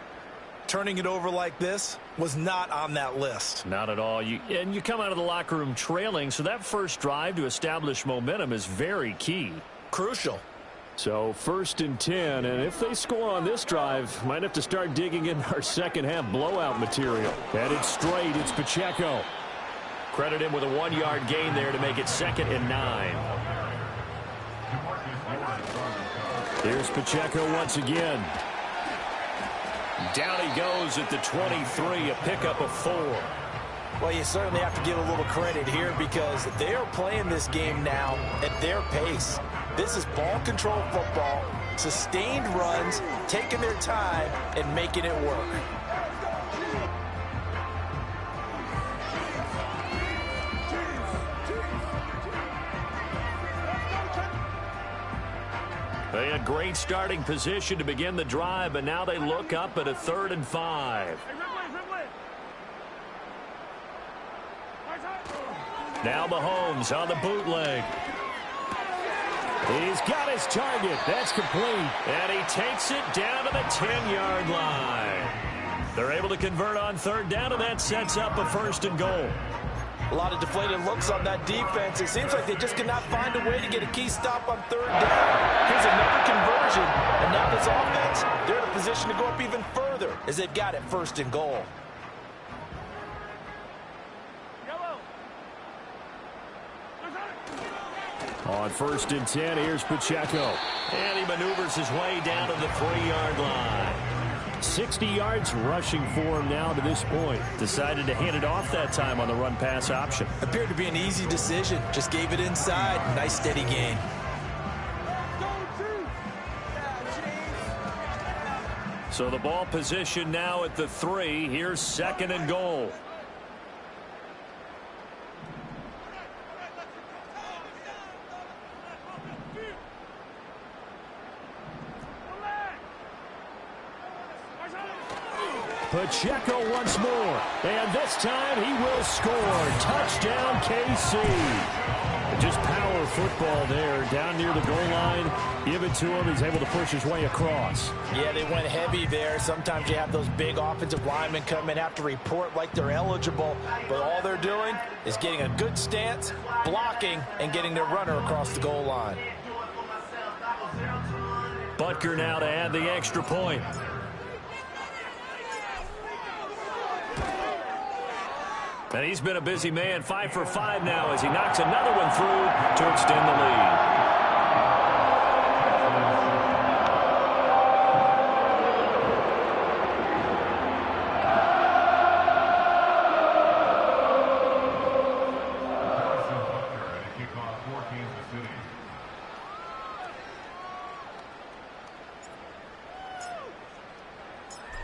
Turning it over like this was not on that list. Not at all. And you come out of the locker room trailing, so that first drive to establish momentum is very key. Crucial. So 1st and 10, and if they score on this drive, might have to start digging in our second half blowout material. Headed straight, it's Pacheco. Credit him with a 1-yard gain there to make it 2nd and 9. Here's Pacheco once again. Down he goes at the 23, a pickup of 4. Well, you certainly have to give a little credit here because they are playing this game now at their pace. This is ball control football, sustained runs, taking their time, and making it work. They had great starting position to begin the drive, but now they look up at a 3rd and 5. Now Mahomes on the bootleg. He's got his target. That's complete. And he takes it down to the 10-yard line. They're able to convert on third down, and that sets up a 1st and goal. A lot of deflated looks on that defense. It seems like they just cannot find a way to get a key stop on third down. Here's another conversion. And now this offense, they're in a position to go up even further as they've got it 1st and goal. On 1st and 10, here's Pacheco. And he maneuvers his way down to the 3-yard line. 60 yards rushing for him now to this point. Decided to hand it off that time on the run-pass option. Appeared to be an easy decision. Just gave it inside. Nice steady gain. So the ball position now at the 3. Here's 2nd and goal. Pacheco once more, and this time he will score. Touchdown, KC. Just power football there, down near the goal line. Give it to him. He's able to push his way across. Yeah, they went heavy there. Sometimes you have those big offensive linemen come in, have to report like they're eligible, but all they're doing is getting a good stance, blocking, and getting their runner across the goal line. Butker now to add the extra point. And he's been a busy man, 5 for 5 now as he knocks another one through to extend the lead.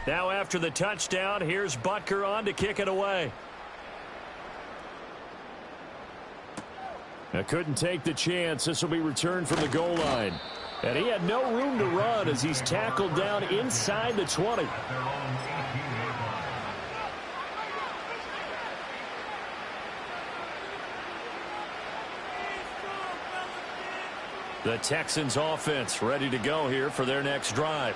Now after the touchdown, here's Butker on to kick it away. Couldn't take the chance. This will be returned from the goal line. And he had no room to run as he's tackled down inside the 20. The Texans offense ready to go here for their next drive.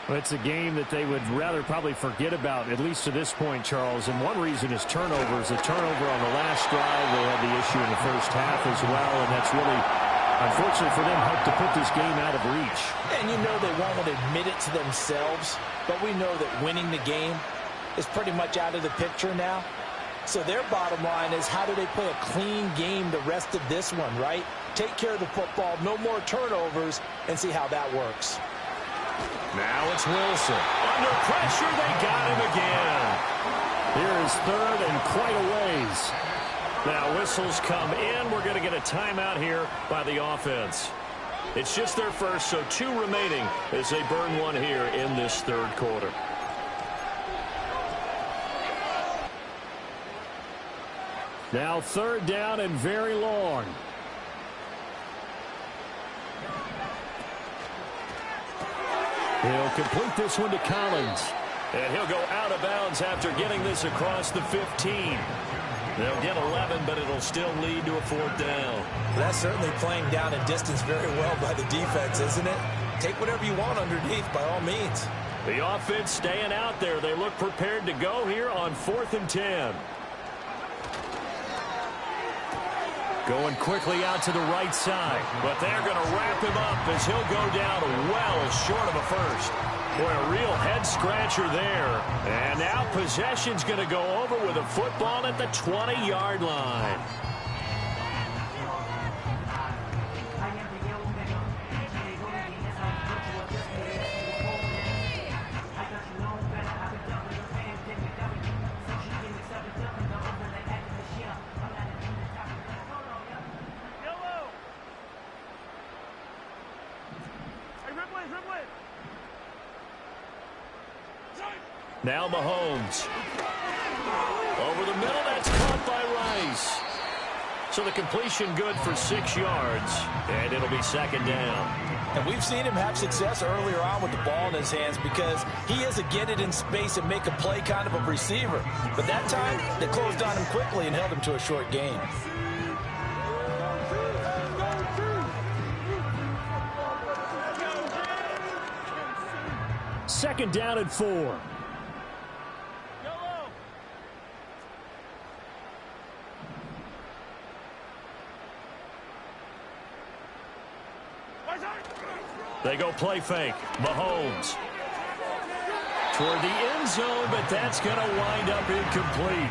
Well, it's a game that they would rather probably forget about, at least to this point, Charles. And one reason is turnovers. A turnover on the last drive. They had the issue in the first half as well, and that's really, unfortunately for them, helped to put this game out of reach. And you know they won't admit it to themselves, but we know that winning the game is pretty much out of the picture now. So their bottom line is, how do they play a clean game the rest of this one, right? Take care of the football, no more turnovers, and see how that works. Now it's Wilson. Under pressure, they got him again. Here is 3rd and quite a ways. Now whistles come in. We're going to get a timeout here by the offense. It's just their first, so 2 remaining as they burn one here in this 3rd quarter. Now 3rd down and very long. He'll complete this one to Collins. And he'll go out of bounds after getting this across the 15. They'll get 11, but it'll still lead to a 4th down. That's certainly playing down and distance very well by the defense, isn't it? Take whatever you want underneath by all means. The offense staying out there. They look prepared to go here on 4th and 10. Going quickly out to the right side. But they're going to wrap him up as he'll go down well short of a first. Boy, a real head-scratcher there. And now possession's going to go over with a football at the 20-yard line. Now Mahomes. Over the middle, that's caught by Rice. So the completion good for 6 yards, and it'll be 2nd down. And we've seen him have success earlier on with the ball in his hands because he is a get it in space and make a play kind of a receiver. But that time, they closed on him quickly and held him to a short gain. second down and 4. They go play fake. Mahomes toward the end zone, but that's going to wind up incomplete.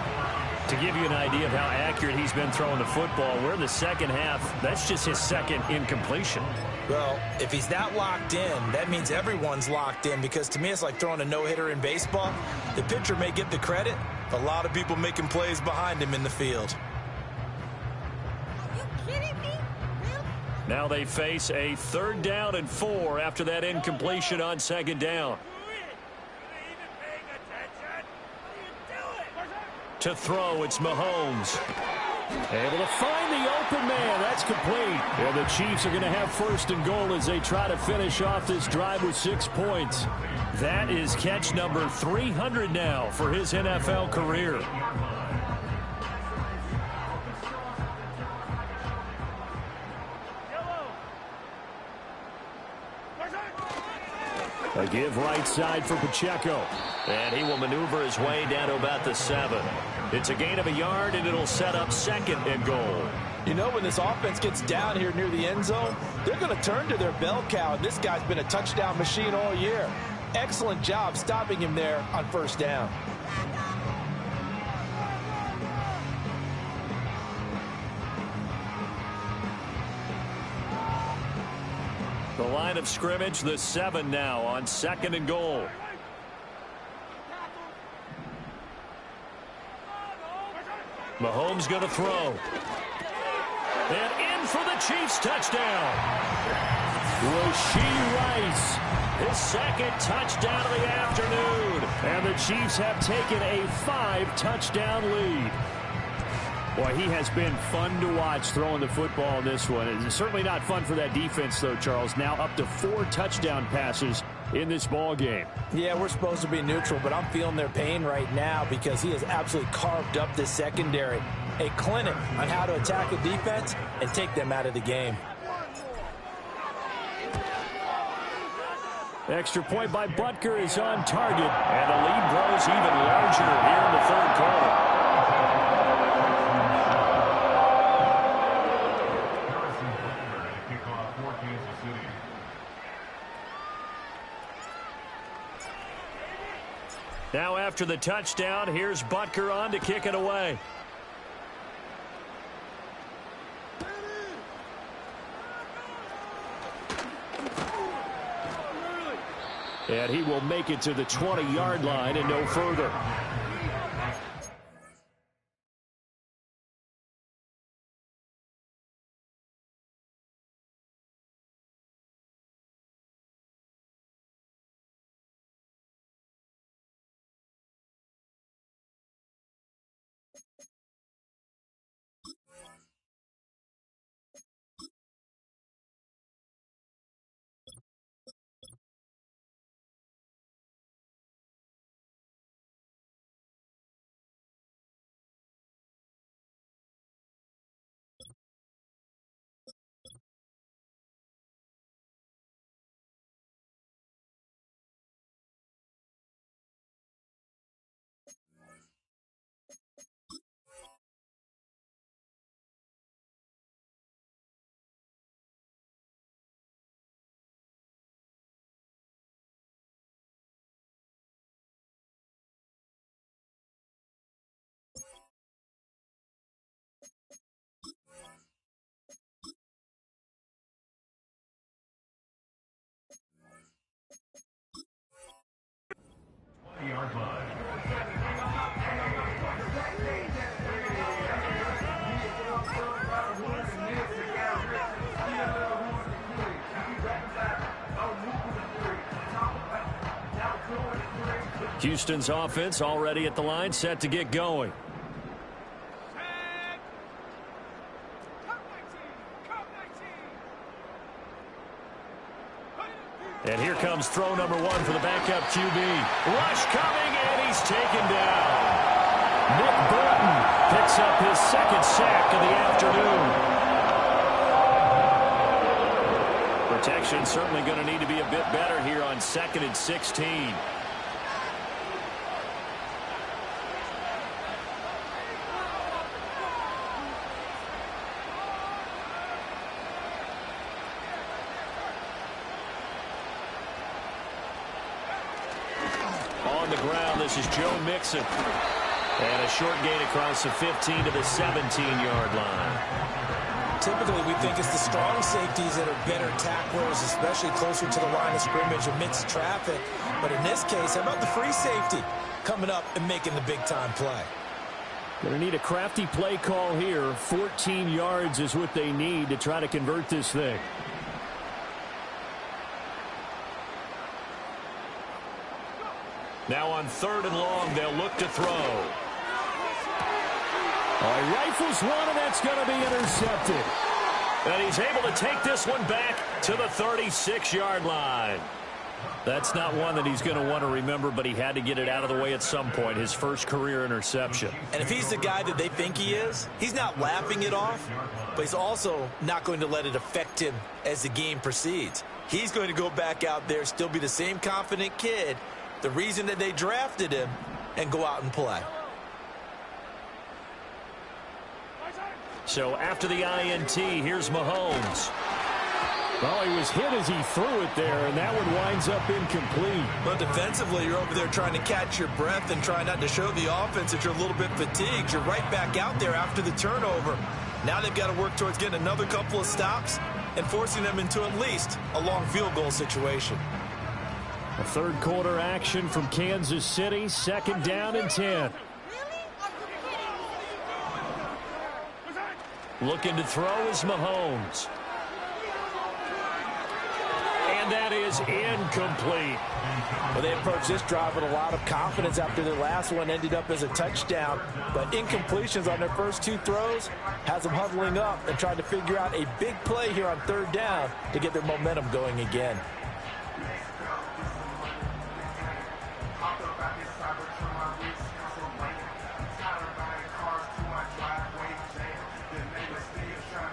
To give you an idea of how accurate he's been throwing the football, we're in the second half. That's just his second incompletion. Well, if he's not locked in, that means everyone's locked in, because to me it's like throwing a no-hitter in baseball. The pitcher may get the credit, but a lot of people making plays behind him in the field. Are you kidding me? Now they face a 3rd down and 4 after that incompletion on 2nd down. To throw, it's Mahomes. Able to find the open man. That's complete. And the Chiefs are going to have 1st and goal as they try to finish off this drive with 6 points. That is catch number 300 now for his NFL career. A give right side for Pacheco. And he will maneuver his way down to about the 7. It's a gain of a yard, and it'll set up 2nd and goal. You know, when this offense gets down here near the end zone, they're going to turn to their bell cow, and this guy's been a touchdown machine all year. Excellent job stopping him there on 1st down. The line of scrimmage, the 7 now on 2nd and goal. Mahomes going to throw. And in for the Chiefs touchdown. Rashee Rice, his 2nd touchdown of the afternoon. And the Chiefs have taken a 5-touchdown lead. Boy, he has been fun to watch throwing the football in this one. It's certainly not fun for that defense, though, Charles. Now up to 4 touchdown passes in this ball game. Yeah, we're supposed to be neutral, but I'm feeling their pain right now because he has absolutely carved up this secondary. A clinic on how to attack a defense and take them out of the game. Extra point by Butker is on target, and the lead grows even larger here in the 3rd quarter. Now after the touchdown, here's Butker on to kick it away. And he will make it to the 20-yard line and no further. Yard line. Houston's offense already at the line, set to get going. And here comes throw number 1 for the backup QB. Rush coming, and he's taken down. Nick Burton picks up his 2nd sack of the afternoon. For Protection certainly going to need to be a bit better here on 2nd and 16. On the ground, this is Joe Mixon. And a short gain across the 15 to the 17-yard line. Typically, we think it's the strong safeties that are better tacklers, especially closer to the line of scrimmage amidst traffic. But in this case, how about the free safety coming up and making the big-time play? Going to need a crafty play call here. 14 yards is what they need to try to convert this thing. Now on 3rd and long, they'll look to throw. He rifles one, and that's going to be intercepted. And he's able to take this one back to the 36-yard line. That's not one that he's going to want to remember, but he had to get it out of the way at some point, his first career interception. And if he's the guy that they think he is, he's not laughing it off, but he's also not going to let it affect him as the game proceeds. He's going to go back out there, still be the same confident kid, the reason that they drafted him, and go out and play. So after the INT, here's Mahomes. Well, he was hit as he threw it there, and that one winds up incomplete. But defensively, you're over there trying to catch your breath and try not to show the offense that you're a little bit fatigued. You're right back out there after the turnover. Now they've got to work towards getting another couple of stops and forcing them into at least a long field goal situation. A third quarter action from Kansas City, 2nd down and 10. Looking to throw is Mahomes. And that is incomplete. Well, they approached this drive with a lot of confidence after their last one ended up as a touchdown. But incompletions on their first 2 throws has them huddling up and trying to figure out a big play here on 3rd down to get their momentum going again.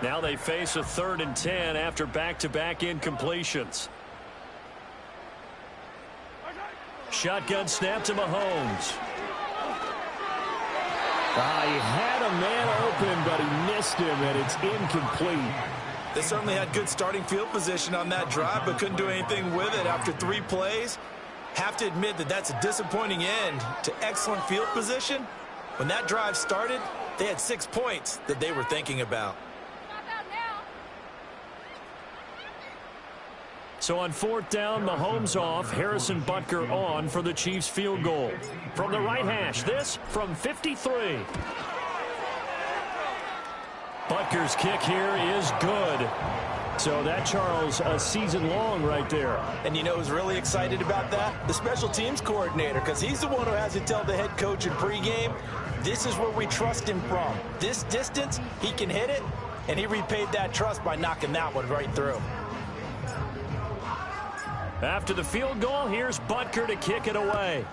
Now they face a 3rd and 10 after back-to-back incompletions. Shotgun snap to Mahomes. He had a man open, but he missed him, and it's incomplete. They certainly had good starting field position on that drive, but couldn't do anything with it after 3 plays. Have to admit that that's a disappointing end to excellent field position. When that drive started, they had 6 points that they were thinking about. So on 4th down, Mahomes off, Harrison Butker on for the Chiefs field goal. From the right hash, this from 53. Butker's kick here is good. So that, Charles, a season long right there. And you know who's really excited about that? The special teams coordinator, because he's the one who has to tell the head coach in pregame, this is where we trust him from. This distance, he can hit it, and he repaid that trust by knocking that one right through. After the field goal, here's Butker to kick it away.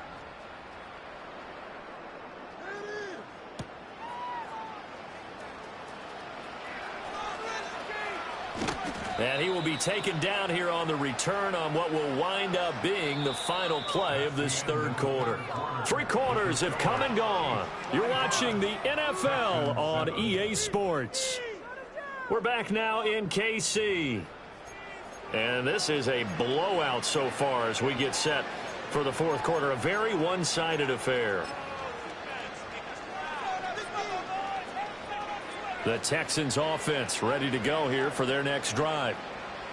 And he will be taken down here on the return on what will wind up being the final play of this 3rd quarter. 3 quarters have come and gone. You're watching the NFL on EA Sports. We're back now in KC. And this is a blowout so far as we get set for the 4th quarter. A very one-sided affair. The Texans offense ready to go here for their next drive.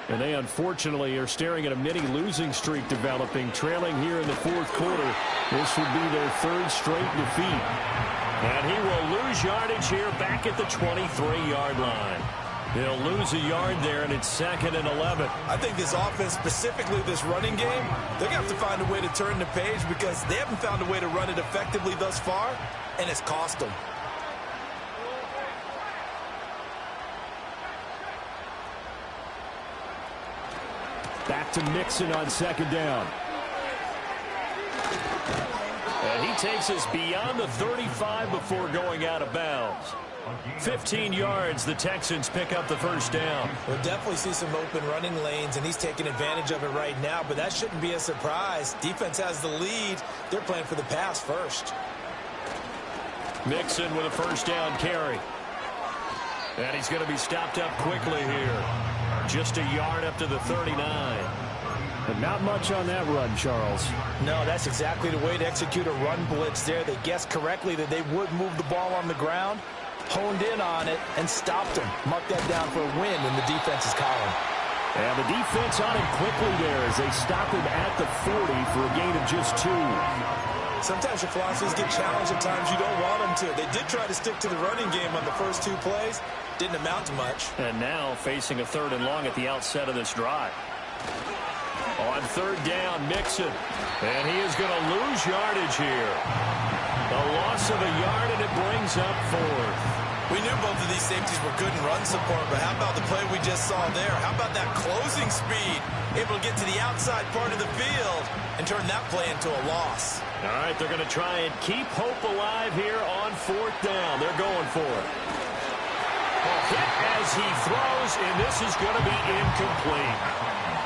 And they unfortunately are staring at a mini losing streak developing, trailing here in the 4th quarter. This would be their 3rd straight defeat. And he will lose yardage here back at the 23-yard line. They'll lose a yard there, and it's 2nd and 11. I think this offense, specifically this running game, they're going to have to find a way to turn the page because they haven't found a way to run it effectively thus far, and it's cost them. Back to Mixon on 2nd down. And he takes us beyond the 35 before going out of bounds. 15 yards, the Texans pick up the first down. We'll definitely see some open running lanes, and he's taking advantage of it right now, but that shouldn't be a surprise. Defense has the lead. They're playing for the pass first. Mixon with a first down carry. And he's going to be stopped up quickly here. Just a yard up to the 39. And not much on that run, Charles. No, that's exactly the way to execute a run blitz there. They guessed correctly that they would move the ball on the ground, honed in on it, and stopped him. Mark that down for a win in the defense's column. And the defense on him quickly there as they stop him at the 40 for a gain of just 2. Sometimes your philosophies get challenged at times you don't want them to. They did try to stick to the running game on the first 2 plays. Didn't amount to much. And now facing a 3rd and long at the outset of this drive. On 3rd down, Mixon. And he is going to lose yardage here. A loss of a yard, and it brings up 4th. We knew both of these safeties were good in run support, but how about the play we just saw there? How about that closing speed? Able to get to the outside part of the field and turn that play into a loss. All right, they're going to try and keep hope alive here on 4th down. They're going for it. A hit as he throws, and this is going to be incomplete.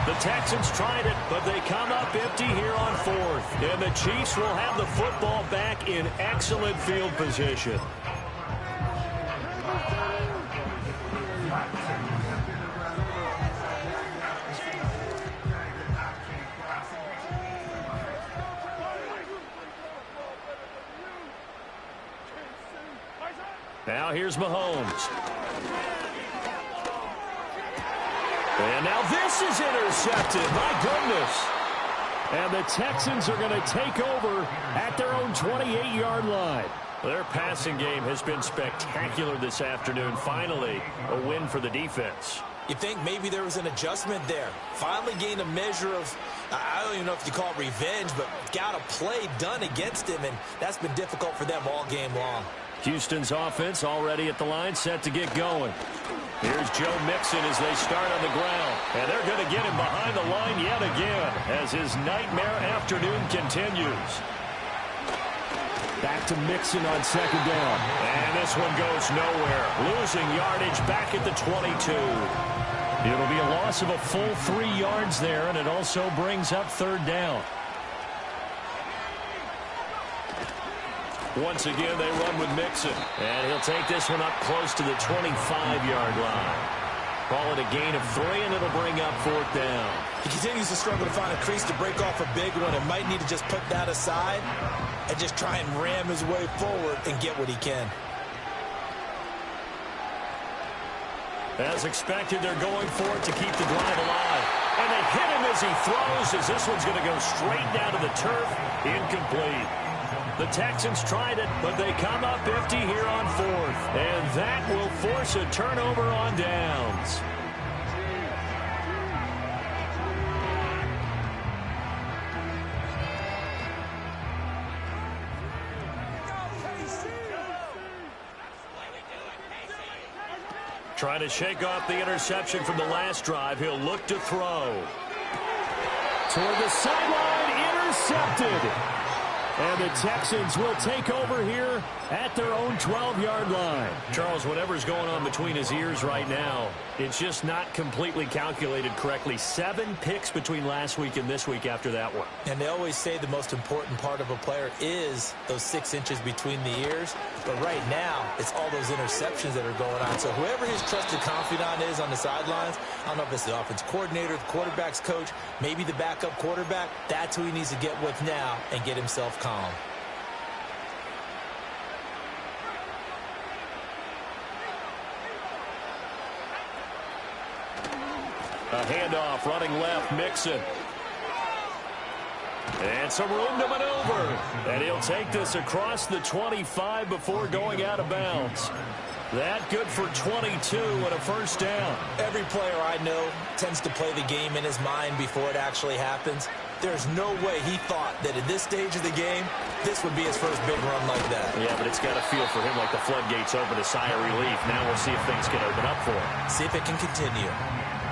The Texans tried it, but they come up empty here on 4th. And the Chiefs will have the football back in excellent field position. Now here's Mahomes. And now this is intercepted. My goodness. And the Texans are going to take over at their own 28-yard line. Their passing game has been spectacular this afternoon. Finally, a win for the defense. You think maybe there was an adjustment there. Finally gained a measure of, I don't even know if you call it revenge, but got a play done against him, and that's been difficult for them all game long. Houston's offense already at the line, set to get going. Here's Joe Mixon as they start on the ground. And they're going to get him behind the line yet again as his nightmare afternoon continues. Back to Mixon on 2nd down. And this one goes nowhere. Losing yardage back at the 22. It'll be a loss of a full 3 yards there, and it also brings up 3rd down. Once again, they run with Mixon. And he'll take this one up close to the 25-yard line. Call it a gain of 3, and it'll bring up 4th down. He continues to struggle to find a crease to break off a big one, and might need to just put that aside and just try and ram his way forward and get what he can. As expected, they're going for it to keep the drive alive. And they hit him as he throws, as this one's going to go straight down to the turf. Incomplete. The Texans tried it, but they come up empty here on 4th. And that will force a turnover on downs. Trying to shake off the interception from the last drive. He'll look to throw. Toward the sideline, intercepted. And the Texans will take over here at their own 12-yard line. Charles, whatever's going on between his ears right now, it's just not completely calculated correctly. 7 picks between last week and this week after that one. And they always say the most important part of a player is those 6 inches between the ears. But right now, it's all those interceptions that are going on. So whoever his trusted confidant is on the sidelines, I don't know if it's the offense coordinator, the quarterback's coach, maybe the backup quarterback, that's who he needs to get with now and get himself calm. A handoff, running left, Mixon. And some room to maneuver. And he'll take this across the 25 before going out of bounds. That good for 22 and a first down. Every player I know tends to play the game in his mind before it actually happens. There's no way he thought that at this stage of the game, this would be his first big run like that. Yeah, but it's got to feel for him like the floodgates open, a sigh of relief. Now we'll see if things can open up for him. See if it can continue.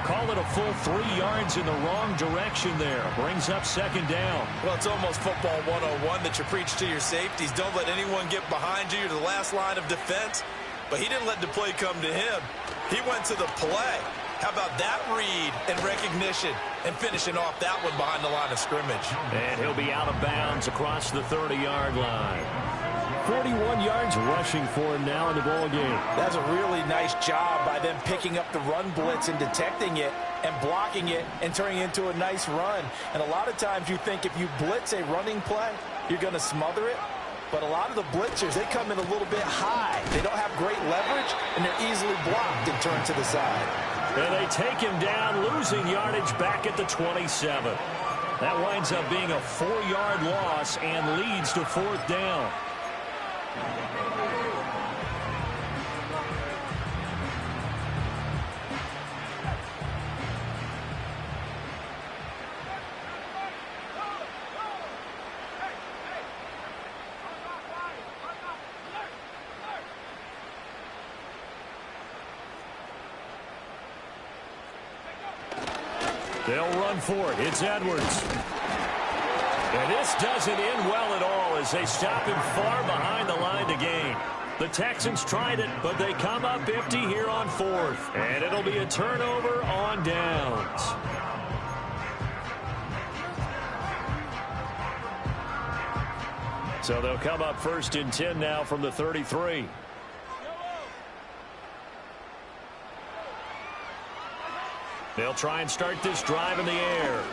call it a full 3 yards in the wrong direction there. Brings up second down. Well, it's almost football 101 that you preach to your safeties. Don't let anyone get behind you. You're the last line of defense. But he didn't let the play come to him. He went to the play. How about that read and recognition and finishing off that one behind the line of scrimmage? And he'll be out of bounds across the 30-yard line. 41 yards rushing for him now in the ball game. That's a really nice job by them picking up the run blitz and detecting it and blocking it and turning it into a nice run. And a lot of times you think if you blitz a running play, you're going to smother it. But a lot of the blitzers, they come in a little bit high. They don't have great leverage, and they're easily blocked and turned to the side. And they take him down, losing yardage back at the 27. That winds up being a 4-yard loss and leads to 4th down. They'll run for it. It's Edwards. And this doesn't end well at all as they stop him far behind the line to gain. The Texans tried it, but they come up empty here on 4th. And it'll be a turnover on downs. So they'll come up 1st and 10 now from the 33. They'll try and start this drive in the air.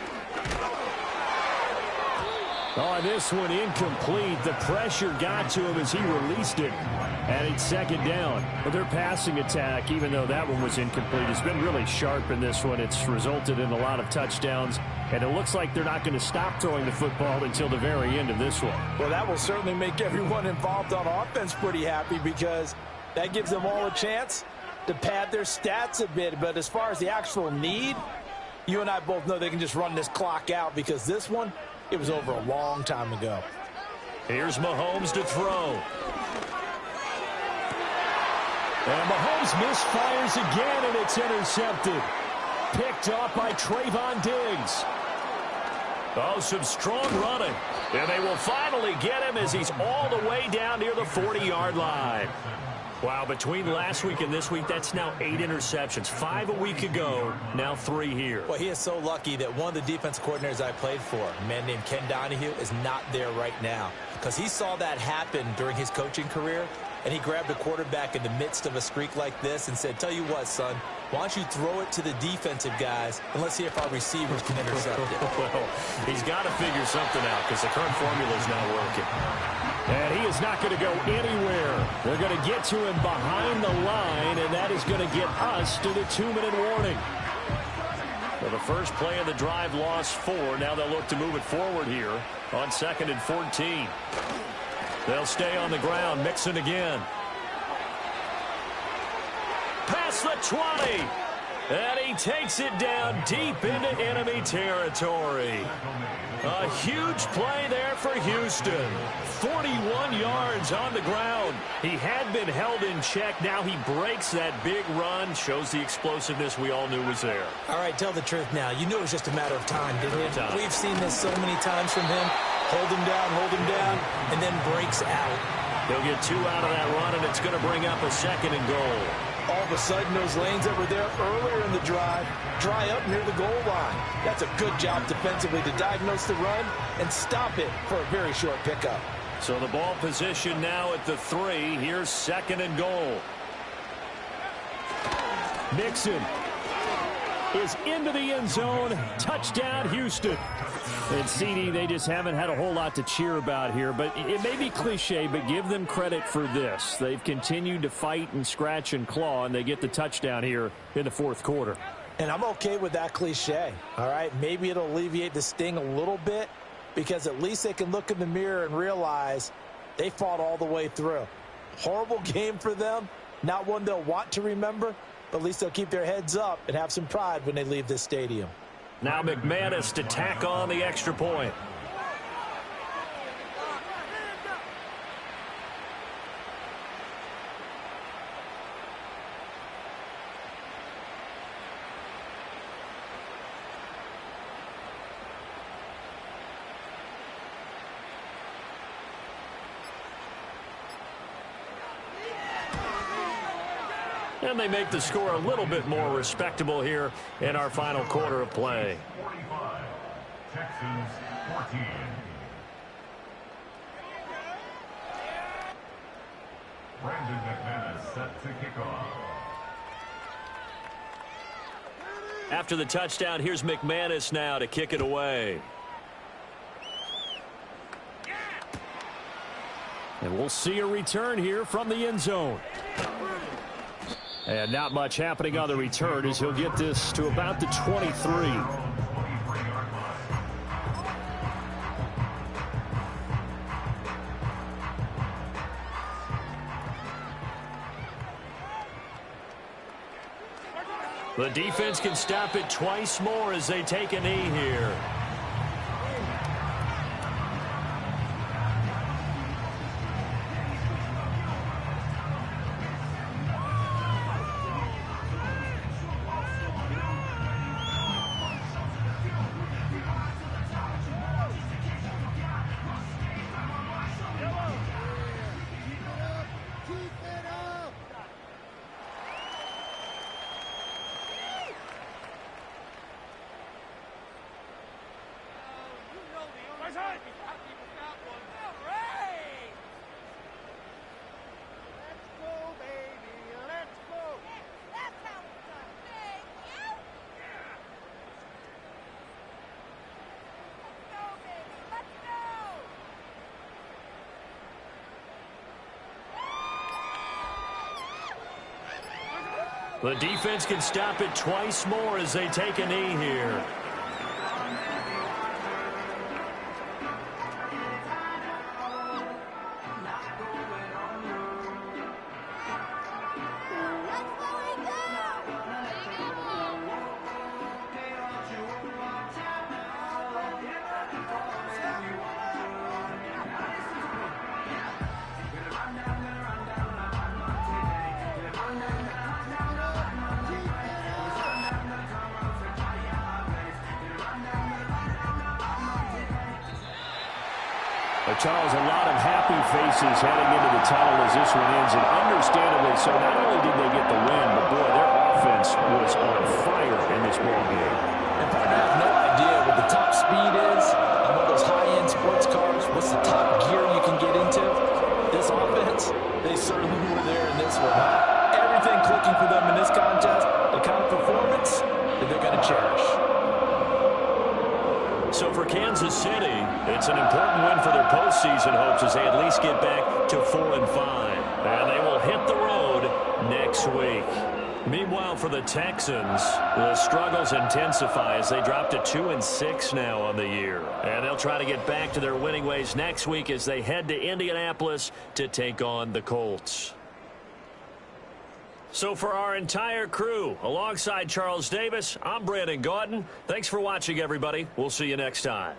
Oh, this one incomplete. The pressure got to him as he released it. And it's 2nd down. But their passing attack, even though that one was incomplete, has been really sharp in this one. It's resulted in a lot of touchdowns. And it looks like they're not going to stop throwing the football until the very end of this one. Well, that will certainly make everyone involved on offense pretty happy because that gives them all a chance to pad their stats a bit. But as far as the actual need, you and I both know they can just run this clock out because this one, it was over a long time ago. Here's Mahomes to throw. And Mahomes misfires again, and it's intercepted. Picked off by Trayvon Diggs. Oh, some strong running. And they will finally get him as he's all the way down near the 40-yard line. Wow, between last week and this week, that's now 8 interceptions. 5 a week ago, now 3 here. Well, he is so lucky that one of the defense coordinators I played for, a man named Ken Donahue, is not there right now. Because he saw that happen during his coaching career, and he grabbed a quarterback in the midst of a streak like this and said, tell you what, son, why don't you throw it to the defensive guys, and let's see if our receivers can intercept it. Well, he's got to figure something out because the current formula is not working. And he is not going to go anywhere. They're going to get to him behind the line, and that is going to get us to the 2-minute warning. So the first play of the drive lost 4. Now they'll look to move it forward here on 2nd and 14. They'll stay on the ground. Mixon again. Past the 20. And he takes it down deep into enemy territory. A huge play there for Houston. 41 yards on the ground. He had been held in check. Now he breaks that big run. Shows the explosiveness we all knew was there. All right, tell the truth now. You knew it was just a matter of time, didn't you? We've seen this so many times from him. Hold him down, and then breaks out. He'll get 2 out of that run, and it's going to bring up a 2nd and goal. All of a sudden, those lanes that were there earlier in the drive dry up near the goal line. That's a good job defensively to diagnose the run and stop it for a very short pickup. So the ball position now at the 3. Here's 2nd and goal. Mixon is into the end zone. Touchdown, Houston. And CD, they just haven't had a whole lot to cheer about here, but it may be cliche, but give them credit for this. They've continued to fight and scratch and claw, and they get the touchdown here in the 4th quarter. And I'm okay with that cliche, all right? Maybe it'll alleviate the sting a little bit because at least they can look in the mirror and realize they fought all the way through. Horrible game for them, not one they'll want to remember, but at least they'll keep their heads up and have some pride when they leave this stadium. Now McManus to tack on the extra point. And they make the score a little bit more respectable here in our final quarter of play. 45, Texans 14. Brandon McManus set to kick off. After the touchdown, here's McManus now to kick it away. And we'll see a return here from the end zone. And not much happening on the return as he'll get this to about the 23. The defense can stop it twice more as they take a knee here. The defense can stop it twice more as they take a knee here. Charles, a lot of happy faces heading into the tunnel as this one ends, and understandably so. Not only did they get the win, but boy, their offense was on fire in this ball game. And partner, I have no idea what the top speed is on one of those high-end sports cars. What's the top gear you can get into? This offense, they certainly were there in this one. Everything clicking for them in this contest, the kind of performance that they're going to cherish. So for Kansas City, it's an important win for their postseason hopes as they at least get back to 4-5. And they will hit the road next week. Meanwhile, for the Texans, the struggles intensify as they drop to 2-6 now on the year. And they'll try to get back to their winning ways next week as they head to Indianapolis to take on the Colts. So for our entire crew, alongside Charles Davis, I'm Brandon Gaudin. Thanks for watching, everybody. We'll see you next time.